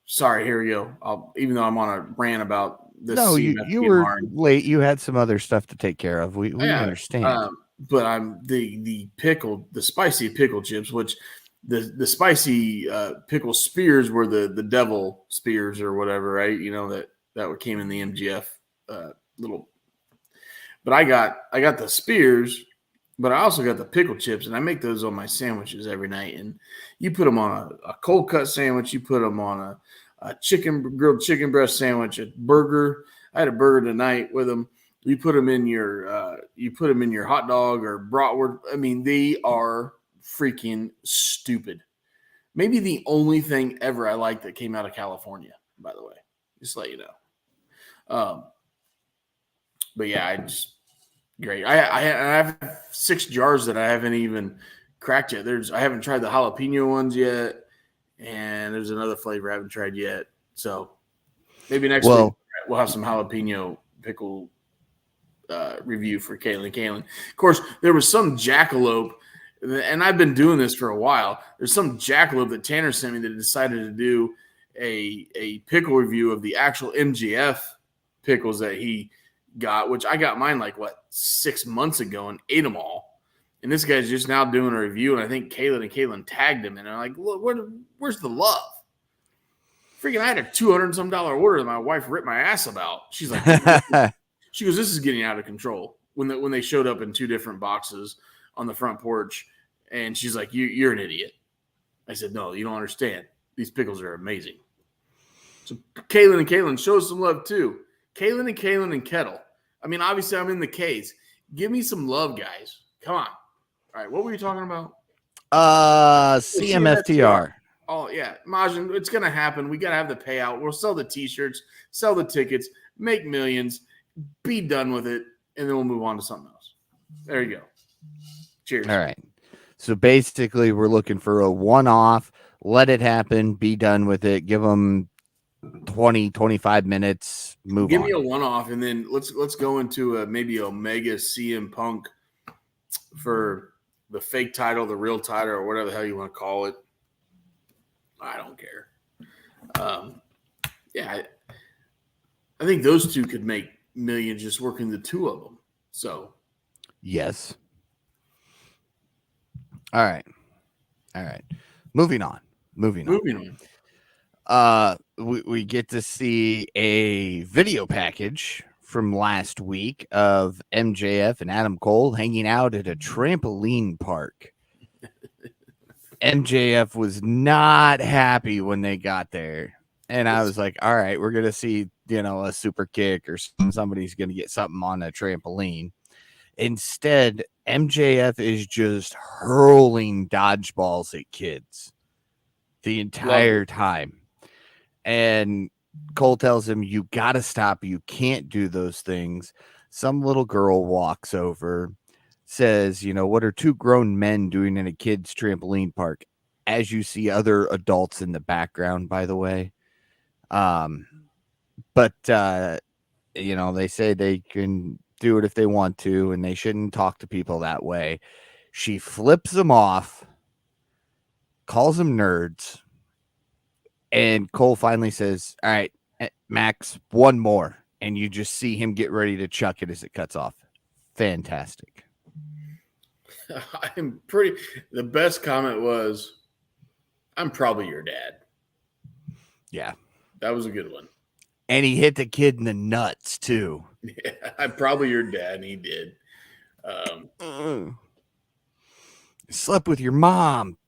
sorry. Here we go. Even though I'm on a rant about this. No, you were late. You had some other stuff to take care of. We understand. But I'm the spicy pickle chips, which the spicy pickle spears were the devil spears or whatever, right? You know that came in the MGF little. But I got the spears, but I also got the pickle chips, and I make those on my sandwiches every night. And you put them on a cold cut sandwich, you put them on a grilled chicken breast sandwich, a burger. I had a burger tonight with them. You put them in your hot dog or bratwurst. I mean, they are freaking stupid. Maybe the only thing ever I like that came out of California, by the way, just to let you know. But yeah, great. I have 6 jars that I haven't even cracked yet. I haven't tried the jalapeno ones yet, and there's another flavor I haven't tried yet. So maybe next week we'll have some jalapeno pickle review for Kaylen. Of course, there was some jackalope, and I've been doing this for a while. There's some jackalope that Tanner sent me that decided to do a pickle review of the actual MGF pickles that he got, which I got mine 6 months ago and ate them all. And this guy's just now doing a review, and I think Kaylen tagged him, and I'm like, look, where's the love? Freaking, I had a $200-some order that my wife ripped my ass about. She's like, she goes, this is getting out of control. When they showed up in 2 different boxes on the front porch, and she's like, you're an idiot. I said, no, you don't understand. These pickles are amazing. So Kaylen show us some love too. Kaylen and Kettle. I mean, obviously I'm in the K's. Give me some love, guys. Come on. All right, what were you talking about? CMFTR. Oh, yeah. Majin, it's going to happen. We got to have the payout. We'll sell the T-shirts, sell the tickets, make millions, be done with it, and then we'll move on to something else. There you go. Cheers. All right. So basically, we're looking for a one-off. Let it happen. Be done with it. Give them 20, 25 minutes. Give me a one-off, and then let's go into maybe Omega CM Punk for the fake title, the real title, or whatever the hell you want to call it. I don't care. I think those two could make millions just working the 2 of them. So, yes. All right. Moving on. We get to see a video package from last week of MJF and Adam Cole hanging out at a trampoline park. MJF was not happy when they got there. And I was like, all right, we're going to see, a super kick or somebody's going to get something on a trampoline. Instead, MJF is just hurling dodgeballs at kids the entire time. And Cole tells him, you got to stop. You can't do those things. Some little girl walks over, says, what are 2 grown men doing in a kid's trampoline park? As you see other adults in the background, by the way. But they say they can do it if they want to, and they shouldn't talk to people that way. She flips them off, calls them nerds, and Cole finally says, all right, Max, one more. And you just see him get ready to chuck it as it cuts off. Fantastic. The best comment was, I'm probably your dad. Yeah. That was a good one. And he hit the kid in the nuts, too. Yeah, I'm probably your dad, and he did. Slept with your mom.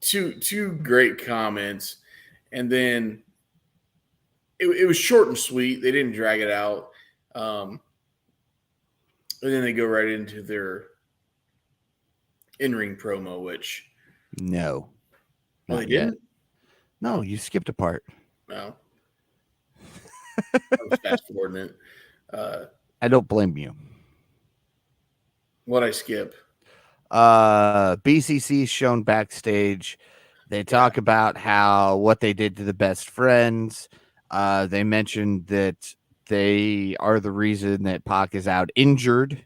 Two great comments. And then it was short and sweet. They didn't drag it out. And then they go right into their in-ring promo, which... No. Oh, they didn't? No, you skipped a part. No. I was fast-forwarding it. I don't blame you. What'd I skip? BCC's shown backstage. They talk about what they did to the best friends. They mentioned that they are the reason that Pac is out injured,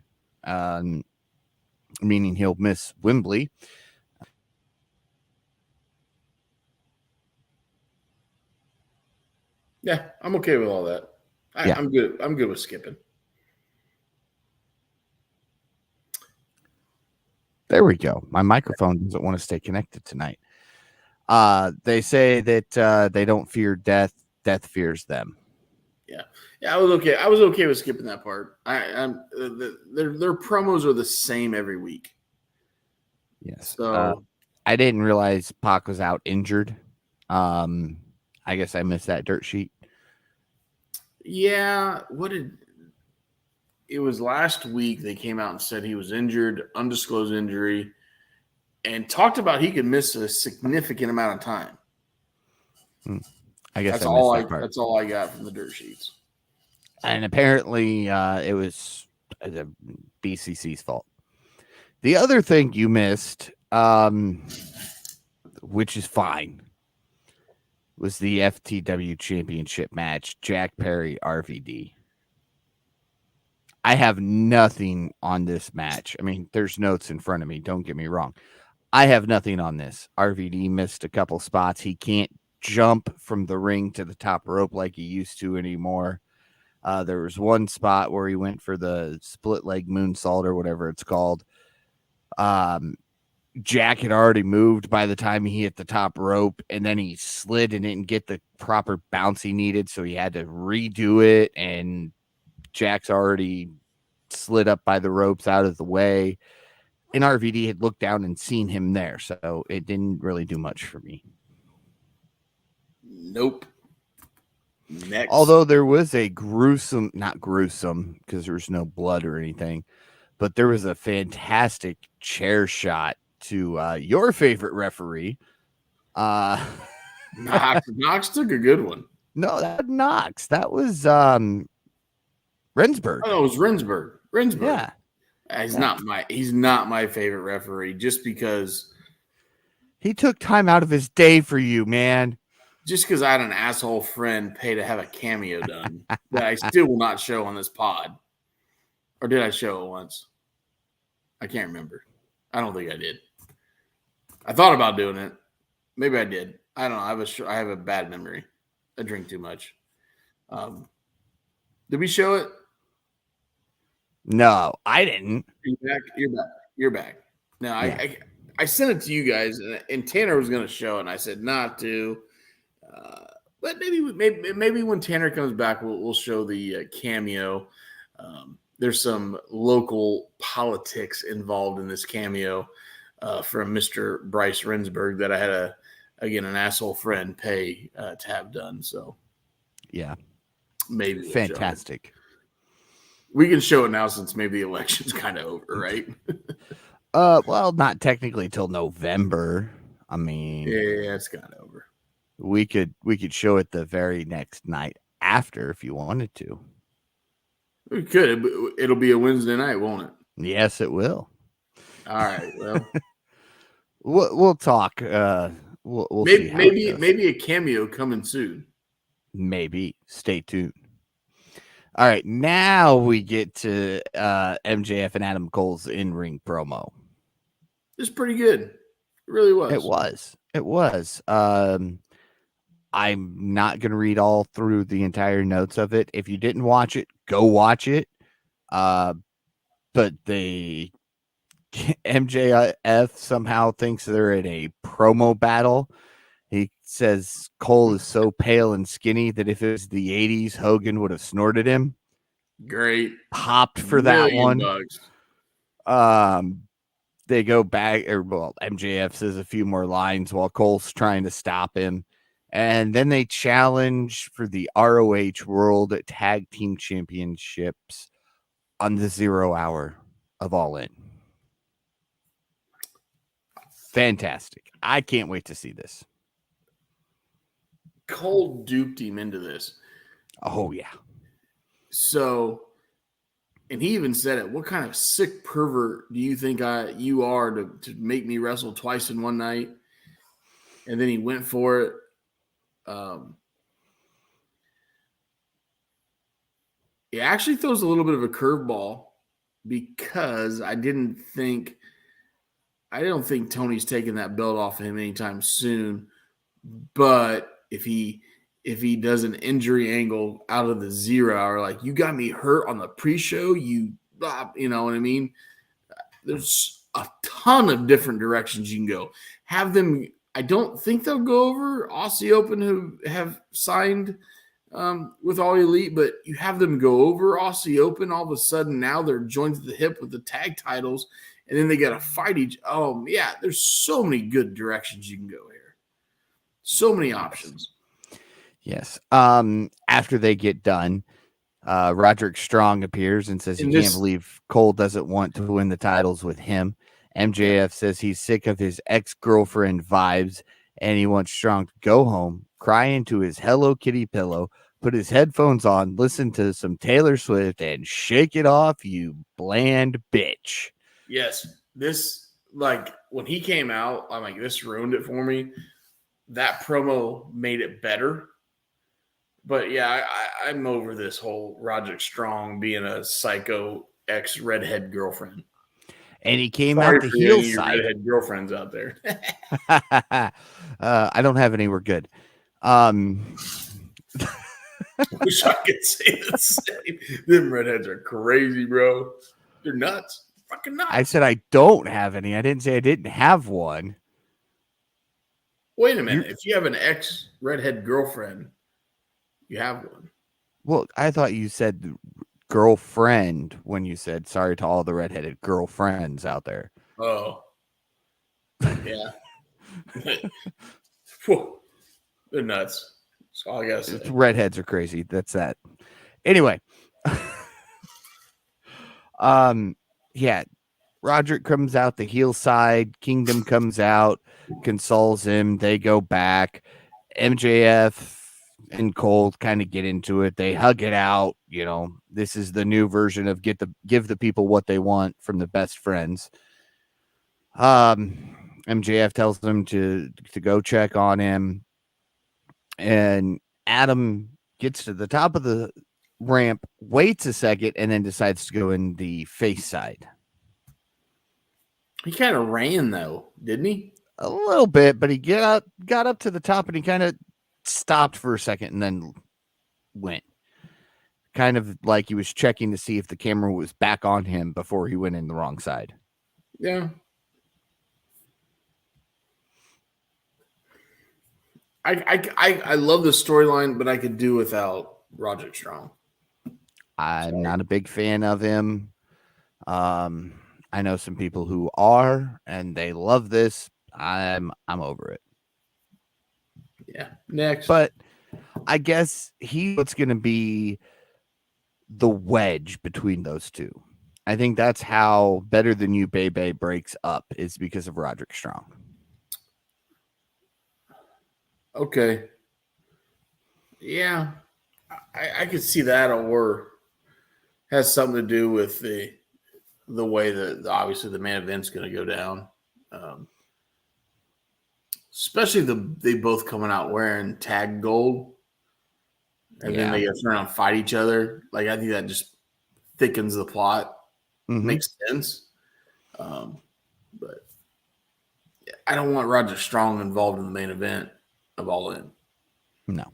meaning he'll miss Wembley. Yeah, I'm okay with all that. I'm good. I'm good with skipping. There we go. My microphone doesn't want to stay connected tonight. They say that they don't fear death. Death fears them. Yeah, I was okay. I was okay with skipping that part. Their promos are the same every week. Yes. So I didn't realize Pac was out injured. I guess I missed that dirt sheet. Yeah, it was last week they came out and said he was injured, undisclosed injury, and talked about he could miss a significant amount of time. I guess that's all I got from the dirt sheets. And apparently it was the BCC's fault. The other thing you missed, which is fine, was the FTW Championship match, Jack Perry RVD. I have nothing on this match. I mean, there's notes in front of me. Don't get me wrong. I have nothing on this. RVD missed a couple spots. He can't jump from the ring to the top rope like he used to anymore. There was one spot where he went for the split leg moonsault or whatever it's called. Jack had already moved by the time he hit the top rope, and then he slid and didn't get the proper bounce he needed, so he had to redo it, and Jack's already slid up by the ropes out of the way, and RVD had looked down and seen him there, so it didn't really do much for me. Nope. Next. Although there was a not gruesome, because there was no blood or anything, but there was a fantastic chair shot to your favorite referee. Knox took a good one. No, that Knox. That was Rensburg. Oh, it was Rensburg. Yeah. He's not my favorite referee just because he took time out of his day for you, man. Just because I had an asshole friend pay to have a cameo done that I still will not show on this pod. Or did I show it once? I can't remember. I don't think I did. I thought about doing it. Maybe I did. I don't know. I have a bad memory. I drink too much. Did we show it? No, I didn't. You're back. No, yeah. I sent it to you guys, and Tanner was going to show it, and I said not to. But maybe when Tanner comes back, we'll show the cameo. There's some local politics involved in this cameo from Mr. Bryce Rensburg that I had an asshole friend pay to have done. So yeah, maybe we'll fantastic. We can show it now since maybe the election's kind of over, right? Well, not technically till November. I mean, yeah, it's kind of over. We could show it the very next night after if you wanted to. We could. It'll be a Wednesday night, won't it? Yes, it will. All right. Well, we'll talk. We'll maybe a cameo coming soon. Maybe. Stay tuned. All right, now we get to MJF and Adam Cole's in-ring promo. It's pretty good. It really was. It was. I'm not going to read all through the entire notes of it. If you didn't watch it, go watch it. But the MJF somehow thinks they're in a promo battle. He says Cole is so pale and skinny that if it was the 80s, Hogan would have snorted him. Great. Popped for that one. Bucks. They go back, MJF says a few more lines while Cole's trying to stop him. And then they challenge for the ROH World Tag Team Championships on the 0 hour of All In. Fantastic. I can't wait to see this. Cole duped him into this. Oh, yeah. So, and he even said it, what kind of sick pervert do you think you are to make me wrestle twice in one night? And then he went for it. It actually throws a little bit of a curveball because I don't think Tony's taking that belt off of him anytime soon. But if he does an injury angle out of the 0 hour, like you got me hurt on the pre-show, you know what I mean? There's a ton of different directions you can go. Have them. I don't think they'll go over Aussie Open who have signed with All Elite, but you have them go over Aussie Open. All of a sudden now they're joined at the hip with the tag titles, and then they got to fight each. Oh yeah, there's so many good directions you can go here. So many options. Yes. After they get done, Roderick Strong appears and says he can't believe Cole doesn't want to win the titles with him. MJF says he's sick of his ex-girlfriend vibes and he wants Strong to go home, cry into his Hello Kitty pillow, put his headphones on, listen to some Taylor Swift, and shake it off, you bland bitch. Yes. This, like, when he came out, I'm like, this ruined it for me. that promo made it better. But yeah, I'm over this whole Roderick Strong being a psycho ex-redhead girlfriend. And he came Sorry out the for heel any of your side. redhead girlfriends out there. I don't have any. We're good. Wish I could say the same. Them redheads are crazy, bro. They're nuts. Fucking nuts. I said I don't have any. I didn't say I didn't have one. Wait a minute. If you have an ex-redhead girlfriend, you have one. Well, I thought you said girlfriend when you said sorry to all the redheaded girlfriends out there. Oh. Yeah. Whew. They're nuts. That's all I gotta say. Redheads are crazy. That's that. Anyway. Yeah. Roderick comes out the heel side. Kingdom comes out, consoles him. They go back. MJF and Cole kind of get into it. They hug it out. You know, this is the new version of give the people what they want from the best friends. MJF tells them to go check on him, and Adam gets to the top of the ramp, waits a second, and then decides to go in the face side. He kind of ran though, didn't he? A little bit, but he got up to the top and he kind of stopped for a second and then went. Kind of like he was checking to see if the camera was back on him before he went in the wrong side. Yeah. I love the storyline, but I could do without Roderick Strong. I'm not a big fan of him. I know some people who are, and they love this. I'm over it. Yeah. Next. But I guess what's going to be the wedge between those two. I think that's how Better Than You, Bebe breaks up, is because of Roderick Strong. Okay. Yeah. I could see that, or has something to do with the way that obviously the main event's going to go down. Especially they both coming out wearing tag gold, and then they get turn around and fight each other. Like, I think that just thickens the plot. Mm-hmm. Makes sense. But I don't want Roger Strong involved in the main event of All In. No.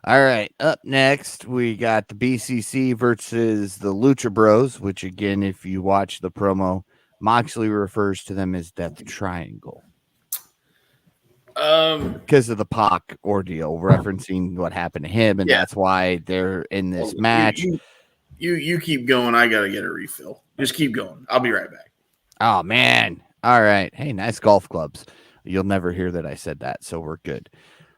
All right. Up next, we got the BCC versus the Lucha Bros, which, again, if you watch the promo, Moxley refers to them as Death Triangle. Because of the Pac ordeal, referencing what happened to him, and that's why they're in this match. You keep going. I gotta get a refill. Just keep going. I'll be right back. Oh man! All right. Hey, nice golf clubs. You'll never hear that I said that, so we're good.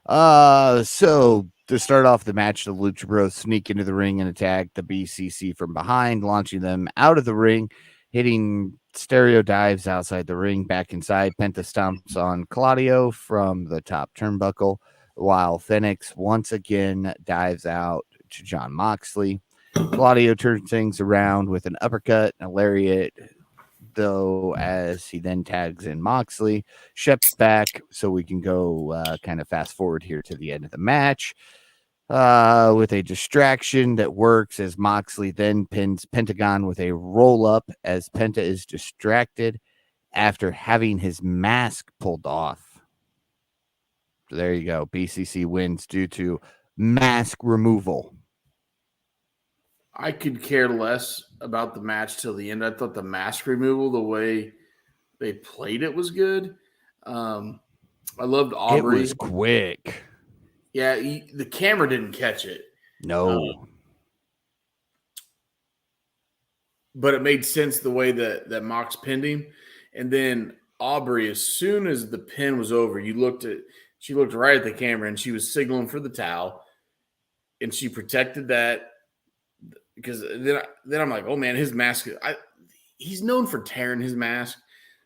So to start off the match, the Lucha Bros sneak into the ring and attack the BCC from behind, launching them out of the ring, hitting stereo dives outside the ring. Back inside, Penta stomps on Claudio from the top turnbuckle, while Phoenix once again dives out to Jon Moxley. Claudio turns things around with an uppercut and a lariat, though, as he then tags in Moxley. Shep's back, so we can go kind of fast forward here to the end of the match with a distraction that works as Moxley then pins Pentagon with a roll-up as Penta is distracted after having his mask pulled off. So there you go. BCC wins due to mask removal. I could care less about the match till the end. I thought the mask removal, the way they played it, was good. I loved Aubrey. It was quick. Yeah, the camera didn't catch it. No. But it made sense the way that Mox pinned him. And then Aubrey, as soon as the pin was over, she looked right at the camera and she was signaling for the towel. And she protected that. Because then I'm like, oh man, his mask. He's known for tearing his mask,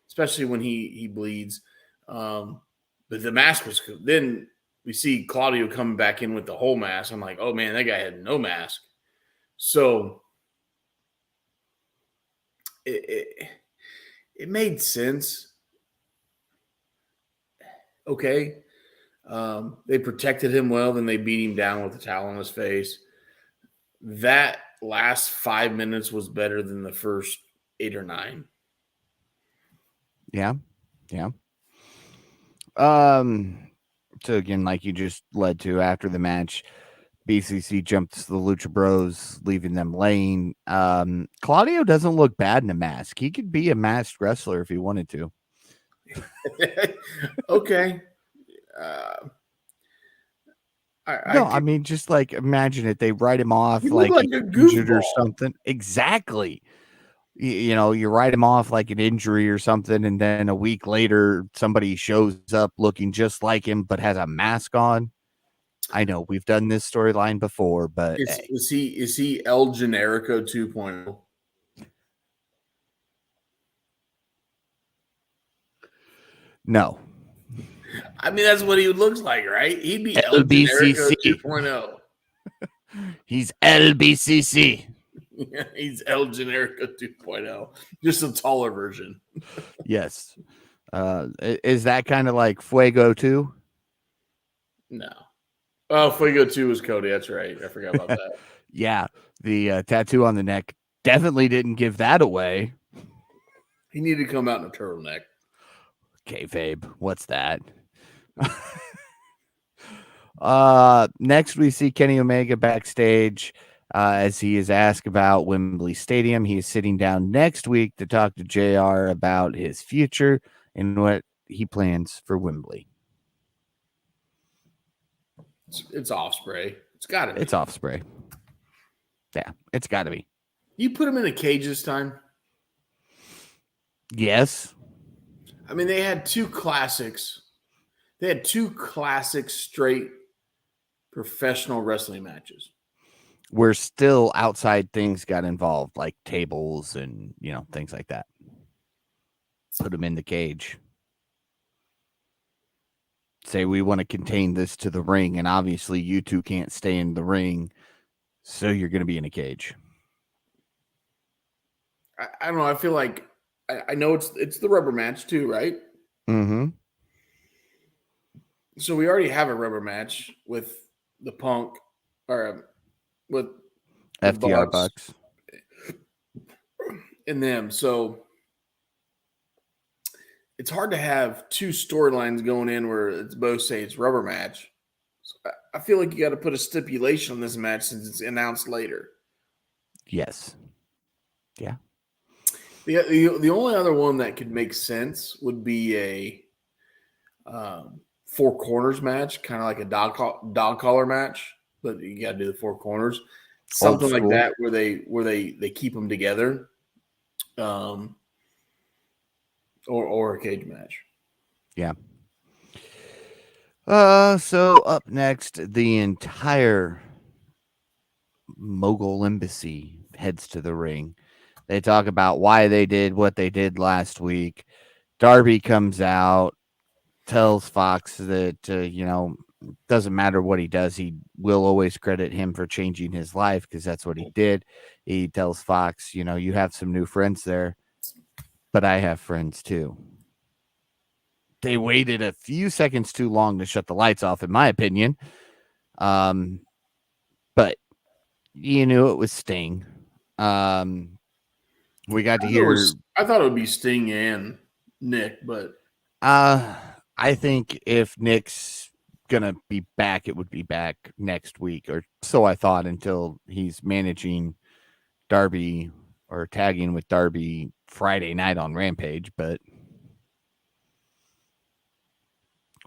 especially when he bleeds. But the mask was cool. Then we see Claudio coming back in with the whole mask. I'm like, oh man, that guy had no mask. So it made sense. okay. They protected him well, then they beat him down with a towel on his face. That last 5 minutes was better than the first 8 or 9. Yeah. So again, like you just led to after the match, BCC jumps the Lucha Bros, leaving them laying. Claudio doesn't look bad in a mask. He could be a masked wrestler if he wanted to. Okay. I mean, just like imagine it. They write him off you like look like he's a injured or goofball. something. Exactly. You write him off like an injury or something, and then a week later, somebody shows up looking just like him but has a mask on. I know we've done this storyline before, but hey. Is he El Generico 2.0? No. I mean, that's what he looks like, right? He'd be El LBCC. Generico 2.0. He's LBCC. Yeah, he's El Generico 2.0, just a taller version. Yes. Is that kind of like Fuego too? No. Oh, Fuego 2 was Cody. That's right. I forgot about that. Yeah. The tattoo on the neck definitely didn't give that away. He needed to come out in a turtleneck. Kayfabe. What's that? Next we see Kenny Omega backstage as he is asked about Wembley Stadium. He is sitting down next week to talk to JR about his future and what he plans for Wembley. It's Ospreay. It's got to be. It's Ospreay. Yeah, it's got to be. You put him in a cage this time? Yes. I mean, they had 2 classics. They had 2 classic straight professional wrestling matches. Where still outside things got involved, like tables and, things like that. Put them in the cage. Say we want to contain this to the ring, and obviously you two can't stay in the ring, so you're going to be in a cage. I don't know. I feel like I know it's the rubber match too, right? Mm-hmm. So we already have a rubber match with the Punk, or with FTR Bucks and them. So it's hard to have 2 storylines going in where it's both say it's rubber match. So I feel like you got to put a stipulation on this match since it's announced later. Yes. Yeah. The only other one that could make sense would be a 4 corners match, kind of like a dog collar match, but you got to do the 4 corners, something like that, where they keep them together, or a cage match. Yeah. So up next, the entire Mogul Embassy heads to the ring. They talk about why they did what they did last week. Darby comes out, tells Fox that, doesn't matter what he does. He will always credit him for changing his life because that's what he did. He tells Fox, you have some new friends there, but I have friends too. They waited a few seconds too long to shut the lights off, in my opinion. But you knew it was Sting. We got to hear. I thought it would be Sting and Nick, but I think if Nick's gonna be back, it would be back next week, or so I thought, until he's managing Darby or tagging with Darby Friday night on Rampage. But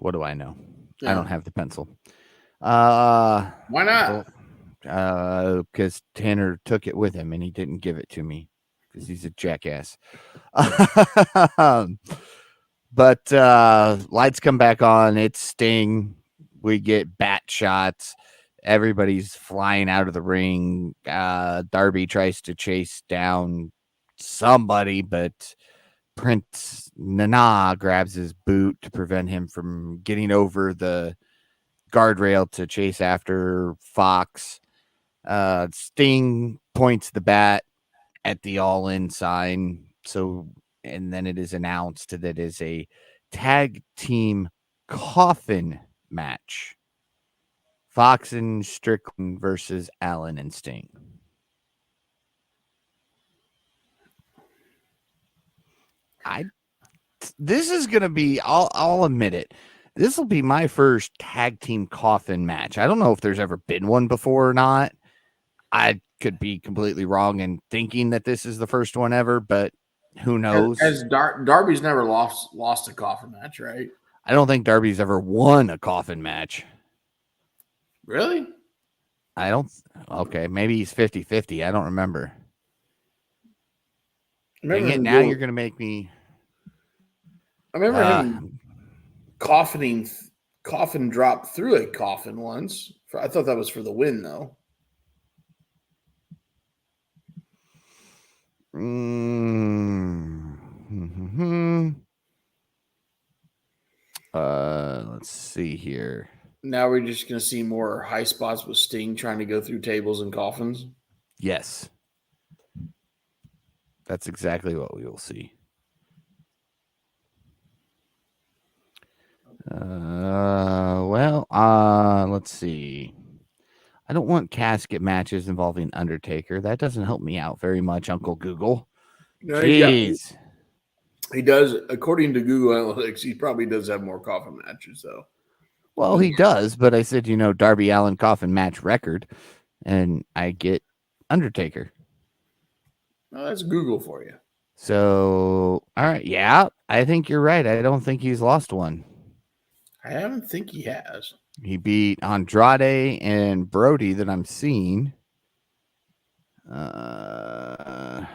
what do I know? Yeah. I don't have the pencil. Why not? Because Tanner took it with him and he didn't give it to me because he's a jackass. But lights come back on. It's Sting. We get bat shots. Everybody's flying out of the ring. Darby tries to chase down somebody, but Prince Nana grabs his boot to prevent him from getting over the guardrail to chase after Fox. Sting points the bat at the all-in sign. So, and then it is announced that it is a tag team Coffin match. Fox and Strickland versus Allen and Sting. This is gonna be. I'll admit it. This will be my first tag team coffin match. I don't know if there's ever been one before or not. I could be completely wrong in thinking that this is the first one ever, but who knows? As Darby's never lost a coffin match, right? I don't think Darby's ever won a coffin match. Really? I don't. Okay, maybe he's 50-50. I don't remember. Dang it, now you're going to make me. I remember him coffin dropped through a coffin once. I thought that was for the win, though. Let's see here. Now we're just going to see more high spots with Sting trying to go through tables and coffins. Yes. That's exactly what we will see. Let's see. I don't want casket matches involving Undertaker. That doesn't help me out very much, Uncle Google. No, Jeez. He does, according to Google Analytics, he probably does have more coffin matches, though. Well, he does, but I said, Darby Allin coffin match record, and I get Undertaker. Well, that's Google for you. So, all right. Yeah, I think you're right. I don't think he's lost one. I don't think he has. He beat Andrade and Brody that I'm seeing. Yeah,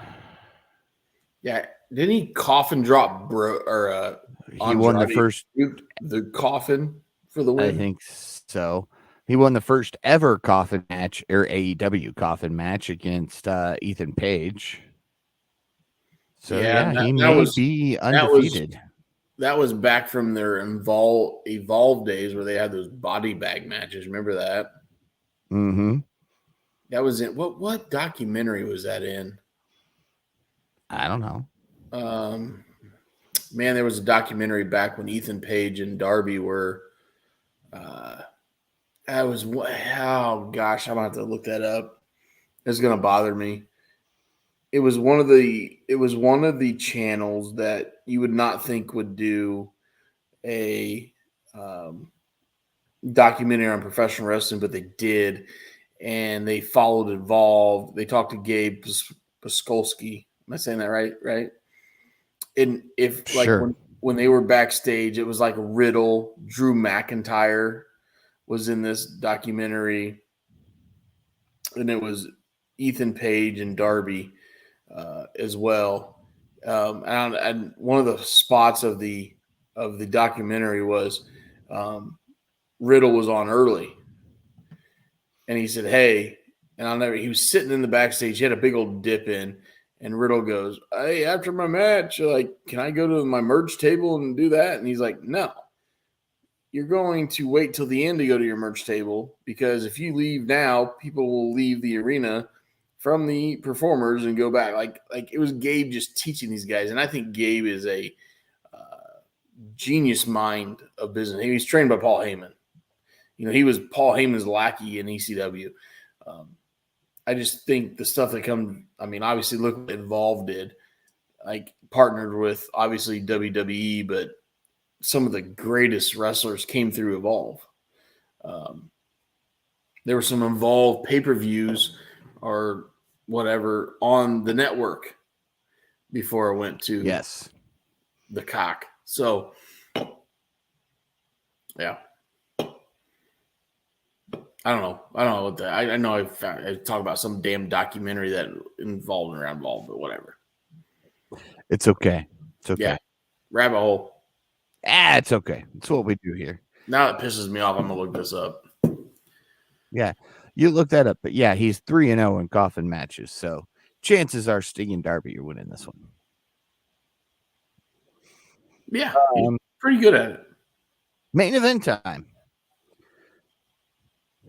didn't he coffin drop he won the first the coffin for the win? I think so. He won the first ever coffin match or AEW coffin match against Ethan Page. So he may be undefeated. That was back from their Evolve days where they had those body bag matches. Remember that? Mm-hmm. That was in what documentary was that in? I don't know. Man, there was a documentary back when Ethan Page and Darby were. Oh gosh, I'm gonna have to look that up. It's gonna bother me. It was one of the channels that you would not think would do a documentary on professional wrestling, but they did, and they followed Evolve. They talked to Gabe Paskolski. Am I saying that right? Right. And if sure. when they were backstage, it was like Riddle, Drew McIntyre was in this documentary, and it was Ethan Page and Darby as well. And one of the spots of the documentary was Riddle was on early, and he said, "Hey," and he was sitting in the backstage. He had a big old dip in, and Riddle goes, "Hey, after my match, can I go to my merch table and do that?" And he's like, "No. You're going to wait till the end to go to your merch table, because if you leave now, people will leave the arena from the performers and go back." Like it was Gabe just teaching these guys. And I think Gabe is a genius mind of business. He was trained by Paul Heyman. He was Paul Heyman's lackey in ECW. I just think the stuff that obviously look what Evolve did, partnered with obviously WWE, but some of the greatest wrestlers came through Evolve. There were some Evolve pay-per-views or whatever on the network before I went to the cock. So, yeah. I don't know what that. I know I talk about some damn documentary that involved around Evolve, but whatever. It's okay. It's okay. Yeah. Rabbit hole. It's okay. It's what we do here. Now it pisses me off. I'm gonna look this up. Yeah, you look that up. But yeah, he's 3-0 in coffin matches. So chances are Sting and Darby are winning this one. Yeah, pretty good at it. Main event time.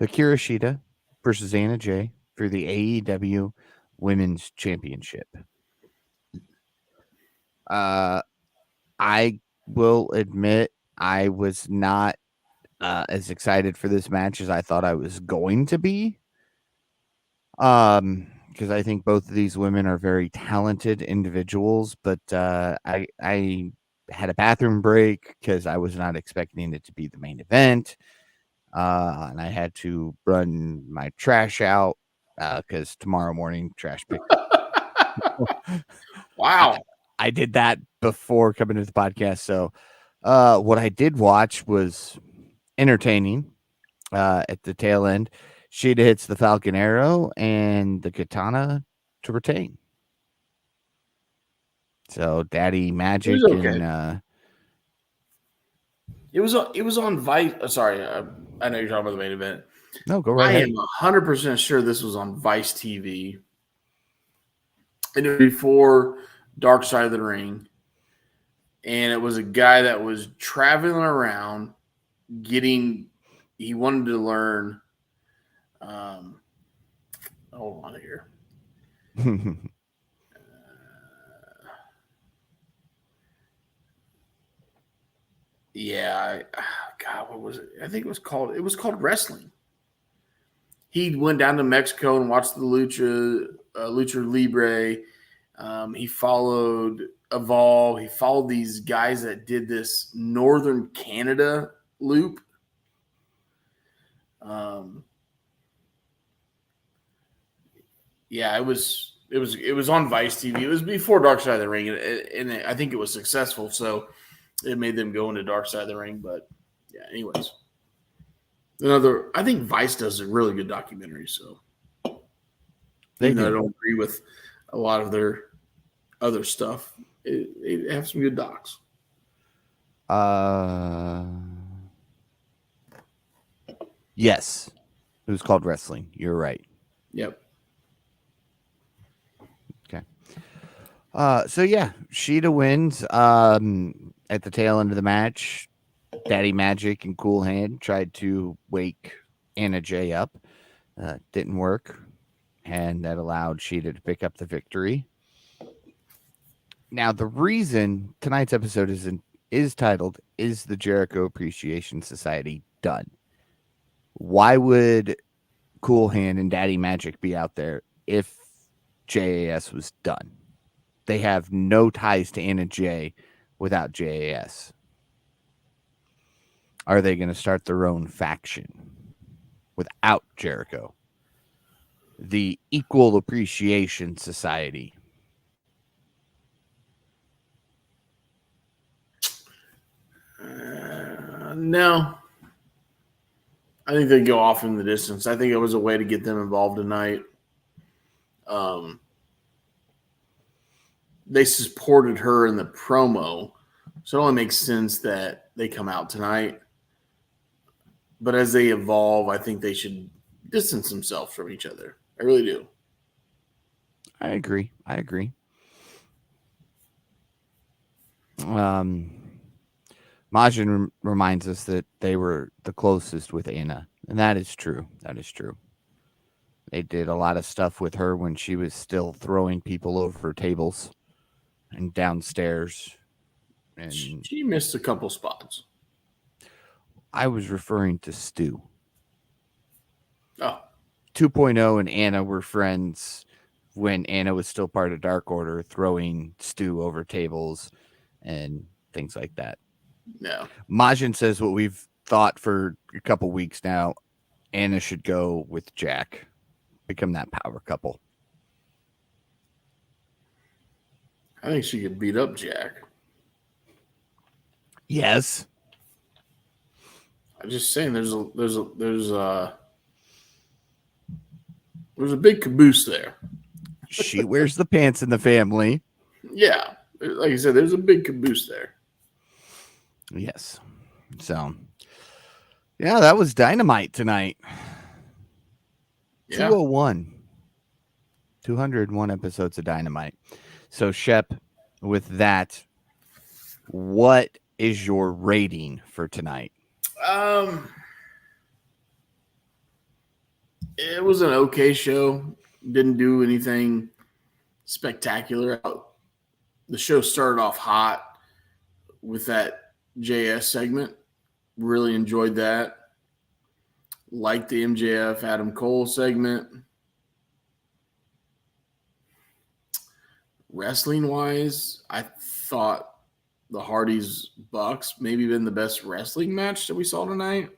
Hikaru Shida versus Anna Jay for the AEW Women's Championship. I will admit I was not as excited for this match as I thought I was going to be. Because I think both of these women are very talented individuals, but I had a bathroom break because I was not expecting it to be the main event. And I had to run my trash out because tomorrow morning trash pick. Wow. I did that before coming to the podcast. So what I did watch was entertaining at the tail end. Shida hits the Falcon Arrow and the Katana to retain. So Daddy Magic okay. and It was on Vice. Sorry, I know you're talking about the main event. no, go right I ahead. am 100% sure this was on Vice TV. And it was before Dark Side of the Ring. And it was a guy that was traveling around he wanted to learn. Hold on here. Yeah. God, what was it? I think it was called wrestling. He went down to Mexico and watched the Lucha Libre. He followed Evolve. He followed these guys that did this Northern Canada loop. Yeah, it was on Vice TV. It was before Dark Side of the Ring, and I think it was successful, so it made them go into Dark Side of the Ring. But yeah, anyways, I think Vice does a really good documentary. So They even though I do. don't agree with a lot of their other stuff, they have some good docs. Yes, it was called wrestling. You're right. Yep. Okay. So yeah, Shida wins. At the tail end of the match, Daddy Magic and Cool Hand tried to wake Anna Jay up. Didn't work, and that allowed Shida to pick up the victory. Now, the reason tonight's episode is titled "Is the Jericho Appreciation Society Done?" Why would Cool Hand and Daddy Magic be out there if JAS was done? They have no ties to Anna Jay without JAS. Are they going to start their own faction without Jericho? The Equal Appreciation Society. No. I think they go off in the distance. I think it was a way to get them involved tonight. They supported her in the promo, so it only makes sense that they come out tonight. But as they evolve, I think they should distance themselves from each other. I really do. I agree. Majin reminds us that they were the closest with Anna, and that is true. They did a lot of stuff with her when she was still throwing people over tables and downstairs. And she missed a couple spots. I was referring to Stu. Oh. 2.0 and Anna were friends when Anna was still part of Dark Order, throwing Stu over tables and things like that. No. Majin says what we've thought for a couple weeks now. Anna should go with Jack, become that power couple. I think she could beat up Jack. Yes. I'm just saying there's a big caboose there. She wears the pants in the family. Yeah. Like I said, there's a big caboose there. Yes. So, yeah, that was Dynamite tonight. Yeah. 201. 201 episodes of Dynamite. So, Shep, with that, what is your rating for tonight? It was an okay show. Didn't do anything spectacular. The show started off hot with that JS segment. Really enjoyed that. Liked the MJF Adam Cole segment. Wrestling wise, I thought the Hardys Bucks maybe been the best wrestling match that we saw tonight.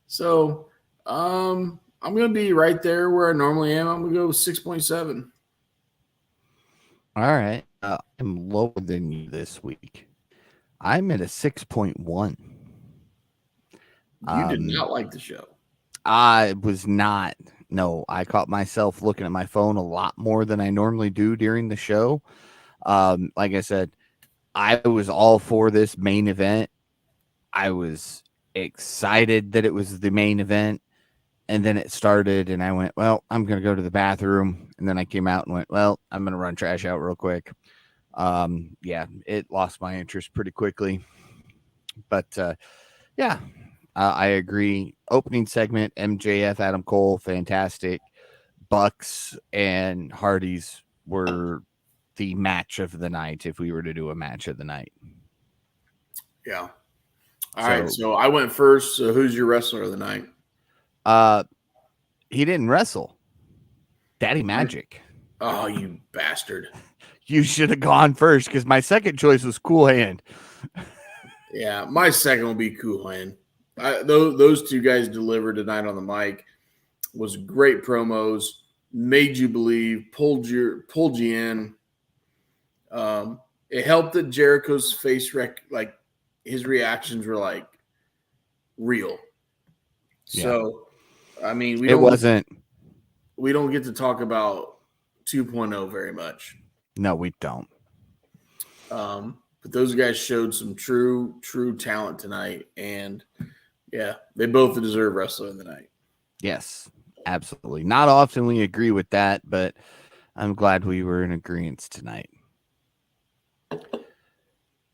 So I'm gonna be right there where I normally am. I'm gonna go 6.7. All right. I'm lower than you this week. I'm at a 6.1. You did not like the show. I was not. No, I caught myself looking at my phone a lot more than I normally do during the show. Like I said, I was all for this main event. I was excited that it was the main event. And then it started, and I went, well, I'm going to go to the bathroom. And then I came out and went, well, I'm going to run trash out real quick. Yeah, it lost my interest pretty quickly. But yeah, I agree. Opening segment, MJF, Adam Cole, fantastic. Bucks and Hardys were the match of the night if we were to do a match of the night. Yeah. All right. So I went first. So who's your wrestler of the night? He didn't wrestle. Daddy Magic. Oh, you bastard. You should have gone first because my second choice was Cool Hand. Yeah, my second will be Cool Hand. Those two guys delivered tonight on the mic. Was great promos, made you believe, pulled you in. It helped that Jericho's face like his reactions were like real. Yeah. So, I mean, we don't get to talk about 2.0 very much. No, we don't. But those guys showed some true talent tonight, and yeah, they both deserve wrestler of the night. Yes, absolutely. Not often we agree with that, but I'm glad we were in agreement tonight.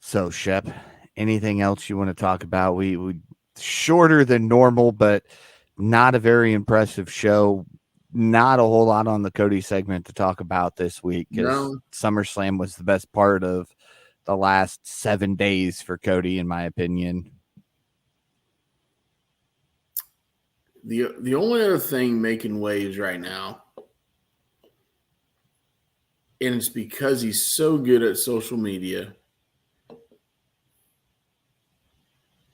So, Shep, anything else you want to talk about? We shorter than normal, but not a very impressive show. Not a whole lot on the Cody segment to talk about this week because SummerSlam was the best part of the last 7 days for Cody, in my opinion. The only other thing making waves right now, and it's because he's so good at social media,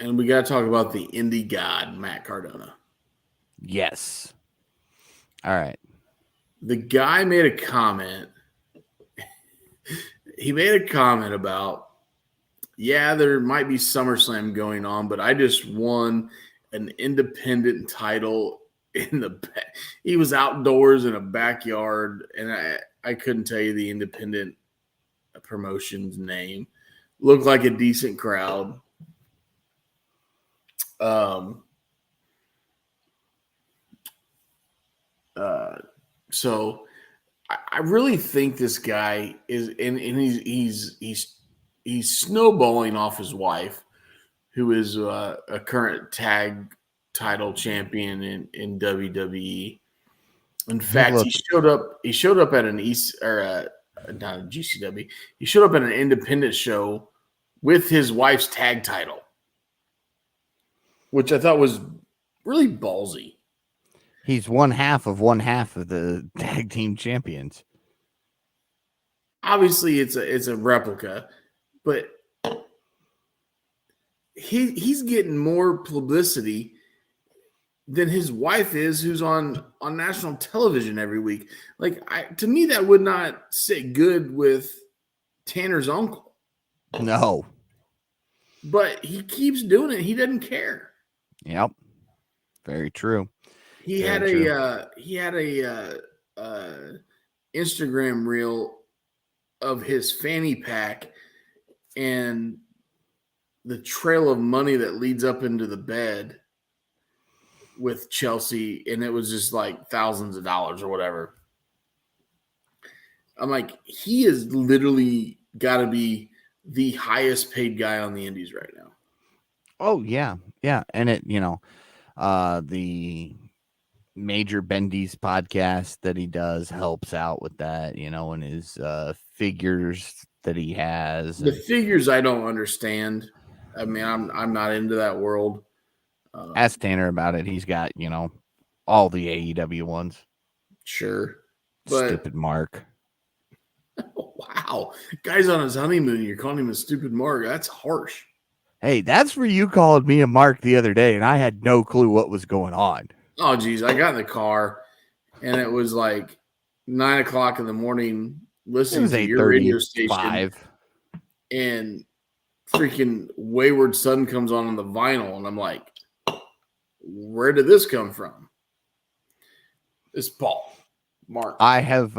and we got to talk about the indie god, Matt Cardona. Yes. All right. The guy made a comment. He made a comment about, yeah, there might be SummerSlam going on, but I just won an independent title in the back. He was outdoors in a backyard, and I couldn't tell you the independent promotion's name. Looked like a decent crowd. So I really think this guy is, and he's snowballing off his wife, who is a current tag title champion in WWE. In fact, he showed up at an not a GCW. He showed up at an independent show with his wife's tag title, which I thought was really ballsy. He's one half of the tag team champions. Obviously, it's a replica, but he's getting more publicity than his wife is, who's on national television every week. Like, to me, that would not sit good with Tanner's uncle. No, but he keeps doing it. He doesn't care. Yep, very true. He had a Instagram reel of his fanny pack and the trail of money that leads up into the bed with Chelsea, and it was just like thousands of dollars or whatever. I'm like, he is literally got to be the highest paid guy on the indies right now. Oh yeah, and it the Major Bendy's podcast that he does helps out with that, and his figures that he has. The figures I don't understand. I mean, I'm not into that world. Ask Tanner about it. He's got, all the AEW ones. Sure. But Stupid Mark. wow. Guy's on his honeymoon. You're calling him a stupid Mark. That's harsh. Hey, that's where you called me a Mark the other day, and I had no clue what was going on. Oh, geez. I got in the car, and it was like 9 o'clock in the morning listening to your radio station. And freaking Wayward Son comes on the vinyl, and I'm like, where did this come from? It's Paul. Mark. I have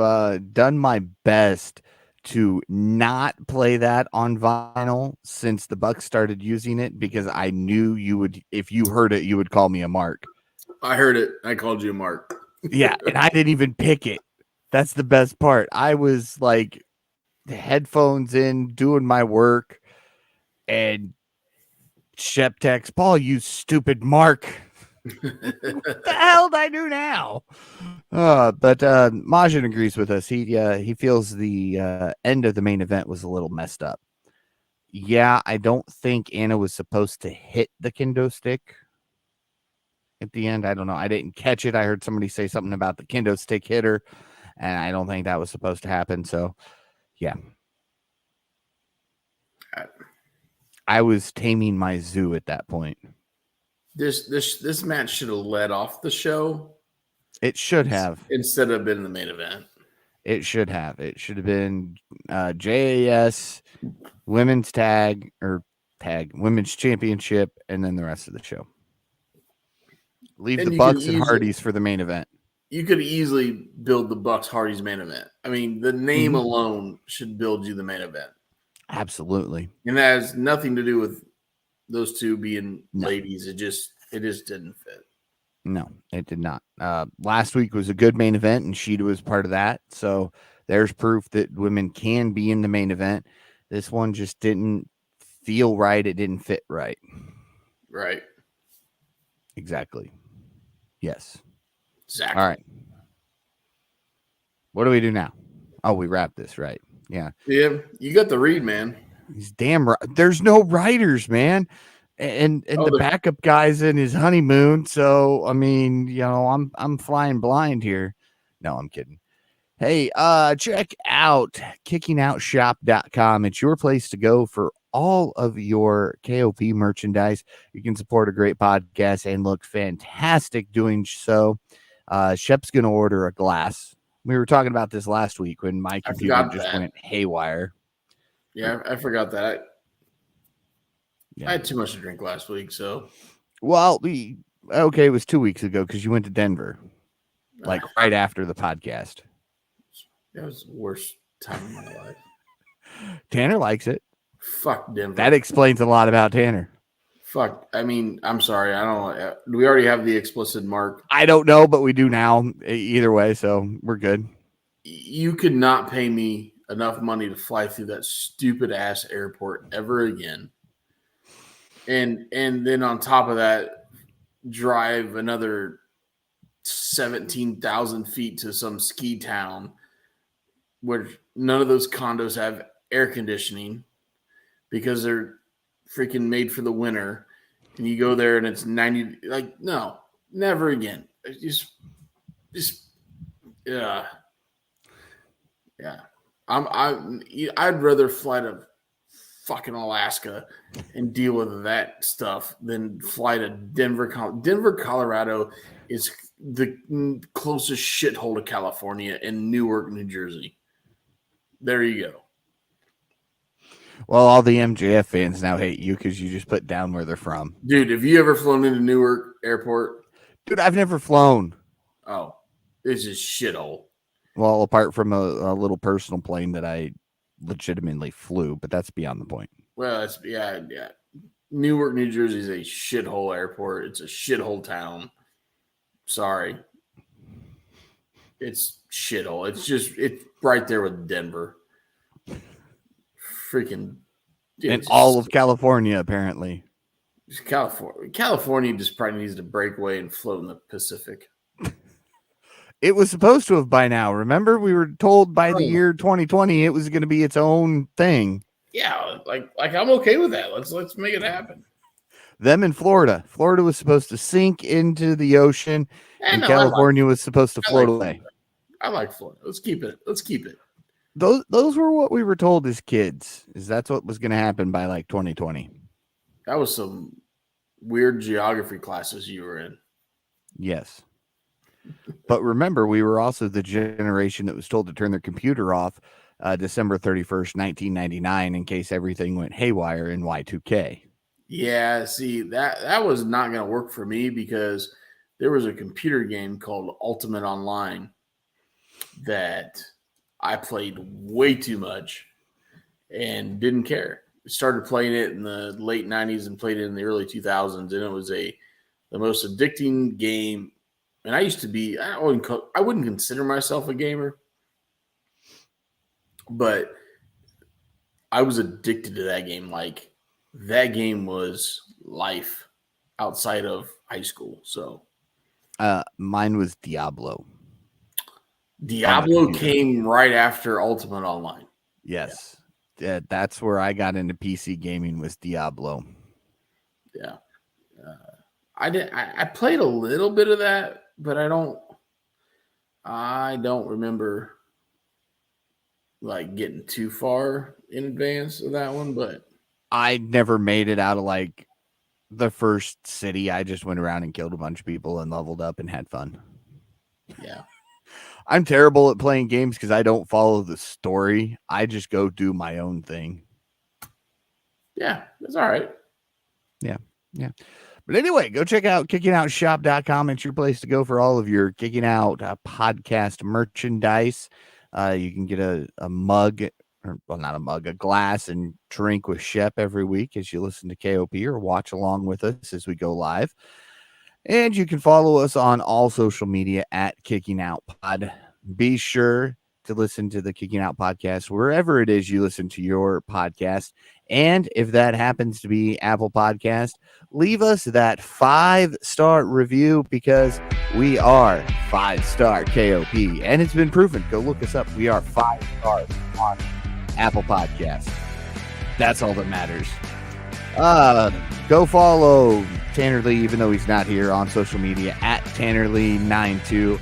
done my best to not play that on vinyl since the Bucks started using it, because I knew you would, if you heard it, you would call me a Mark. I heard it. I called you a Mark. Yeah, and I didn't even pick it. That's the best part. I was like headphones in, doing my work, and Shep text, Paul, you stupid Mark. What the hell did I do now? But Majin agrees with us. He feels the end of the main event was a little messed up. Yeah, I don't think Anna was supposed to hit the kendo stick at the end. I don't know. I didn't catch it. I heard somebody say something about the kendo stick hitter, and I don't think that was supposed to happen. So, yeah. I was taming my zoo at that point. This match should have led off the show. It should have. Instead of been the main event. It should have. It should have been JAS, Women's Women's Championship, and then the rest of the show. Leave the Bucks and Hardys for the main event. You could easily build the Bucks Hardys main event. I mean, the name alone should build you the main event. Absolutely. And that has nothing to do with those two being ladies. It just didn't fit. No, it did not. Last week was a good main event, and Shida was part of that. So there's proof that women can be in the main event. This one just didn't feel right. It didn't fit right. Right. Exactly. Yes. Exactly. All right. What do we do now? Oh, we wrap this, right? Yeah. Yeah, you got the read, man. He's damn right. There's no writers, man. And the backup guy's in his honeymoon. So, I mean, I'm flying blind here. No, I'm kidding. Hey, check out kickingOutShop.com. It's your place to go for all of your KOP merchandise. You can support a great podcast and look fantastic doing so. Shep's going to order a glass. We were talking about this last week when my computer just went haywire. Yeah, I forgot that. I had too much to drink last week, so. Well, it was 2 weeks ago because you went to Denver, like right after the podcast. That was the worst time of my life. Tanner likes it. Fuck Denver. That explains a lot about Tanner. Fuck. I mean, I'm sorry. I don't know. Do we already have the explicit mark? I don't know, but we do now. Either way, so we're good. You could not pay me enough money to fly through that stupid ass airport ever again. And then on top of that, drive another 17,000 feet to some ski town where none of those condos have air conditioning because they're freaking made for the winter. And you go there and it's 90. Like, no, never again. Yeah. I'd rather fly to fucking Alaska and deal with that stuff than fly to Denver. Denver, Colorado is the closest shithole to California, and Newark, New Jersey. There you go. Well, all the MJF fans now hate you because you just put down where they're from. Dude, have you ever flown into Newark Airport? Dude, I've never flown. Oh, it's just shithole. Well, apart from a little personal plane that I legitimately flew, but that's beyond the point. Well, it's yeah. Newark, New Jersey is a shithole airport. It's a shithole town. Sorry. It's shithole. It's right there with Denver. Freaking. Dude, and all of California, apparently. California just probably needs to break away and float in the Pacific. It was supposed to have by now. Remember, we were told by the year 2020 it was going to be its own thing. Yeah, like I'm okay with that. Let's make it happen. Them in Florida. Florida was supposed to sink into the ocean, and No, California was supposed to float away. I like Florida. Let's keep it. Those were what we were told as kids. Is that's what was going to happen by like 2020. That was some weird geography classes you were in. Yes. But remember, we were also the generation that was told to turn their computer off December 31st, 1999, in case everything went haywire in Y2K. Yeah, see, that was not going to work for me because there was a computer game called Ultimate Online that I played way too much and didn't care. Started playing it in the late 90s and played it in the early 2000s, and it was the most addicting game. And I used to be, I wouldn't consider myself a gamer, but I was addicted to that game. Like, that game was life outside of high school. So mine was Diablo. Diablo came right after Ultimate Online. Yes. Yeah, that's where I got into PC gaming, was Diablo. Yeah. I played a little bit of that, but I don't remember like getting too far in advance of that one, but I never made it out of like the first city. I just went around and killed a bunch of people and leveled up and had fun. Yeah. I'm terrible at playing games because I don't follow the story. I just go do my own thing. Yeah, that's all right. Yeah. But anyway, go check out kickingoutshop.com. It's your place to go for all of your Kicking Out podcast merchandise. You can get a mug, or well, not a mug, a glass, and drink with Shep every week as you listen to KOP or watch along with us as we go live. And you can follow us on all social media at Kicking Out Pod. Be sure to listen to the Kicking Out podcast wherever it is you listen to your podcast. And if that happens to be Apple Podcast, leave us that 5-star review, because we are 5-star KOP. And it's been proven. Go look us up. We are 5 stars on Apple Podcast. That's all that matters. Go follow Tanner Lee, even though he's not here, on social media at TannerLee92.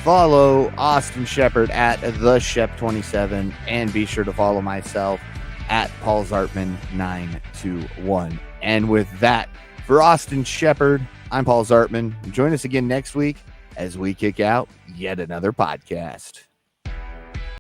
Follow Austin Shepard at TheShep27, and be sure to follow myself at Paul Zartman921. And with that, for Austin Shepard, I'm Paul Zartman. Join us again next week as we kick out yet another podcast.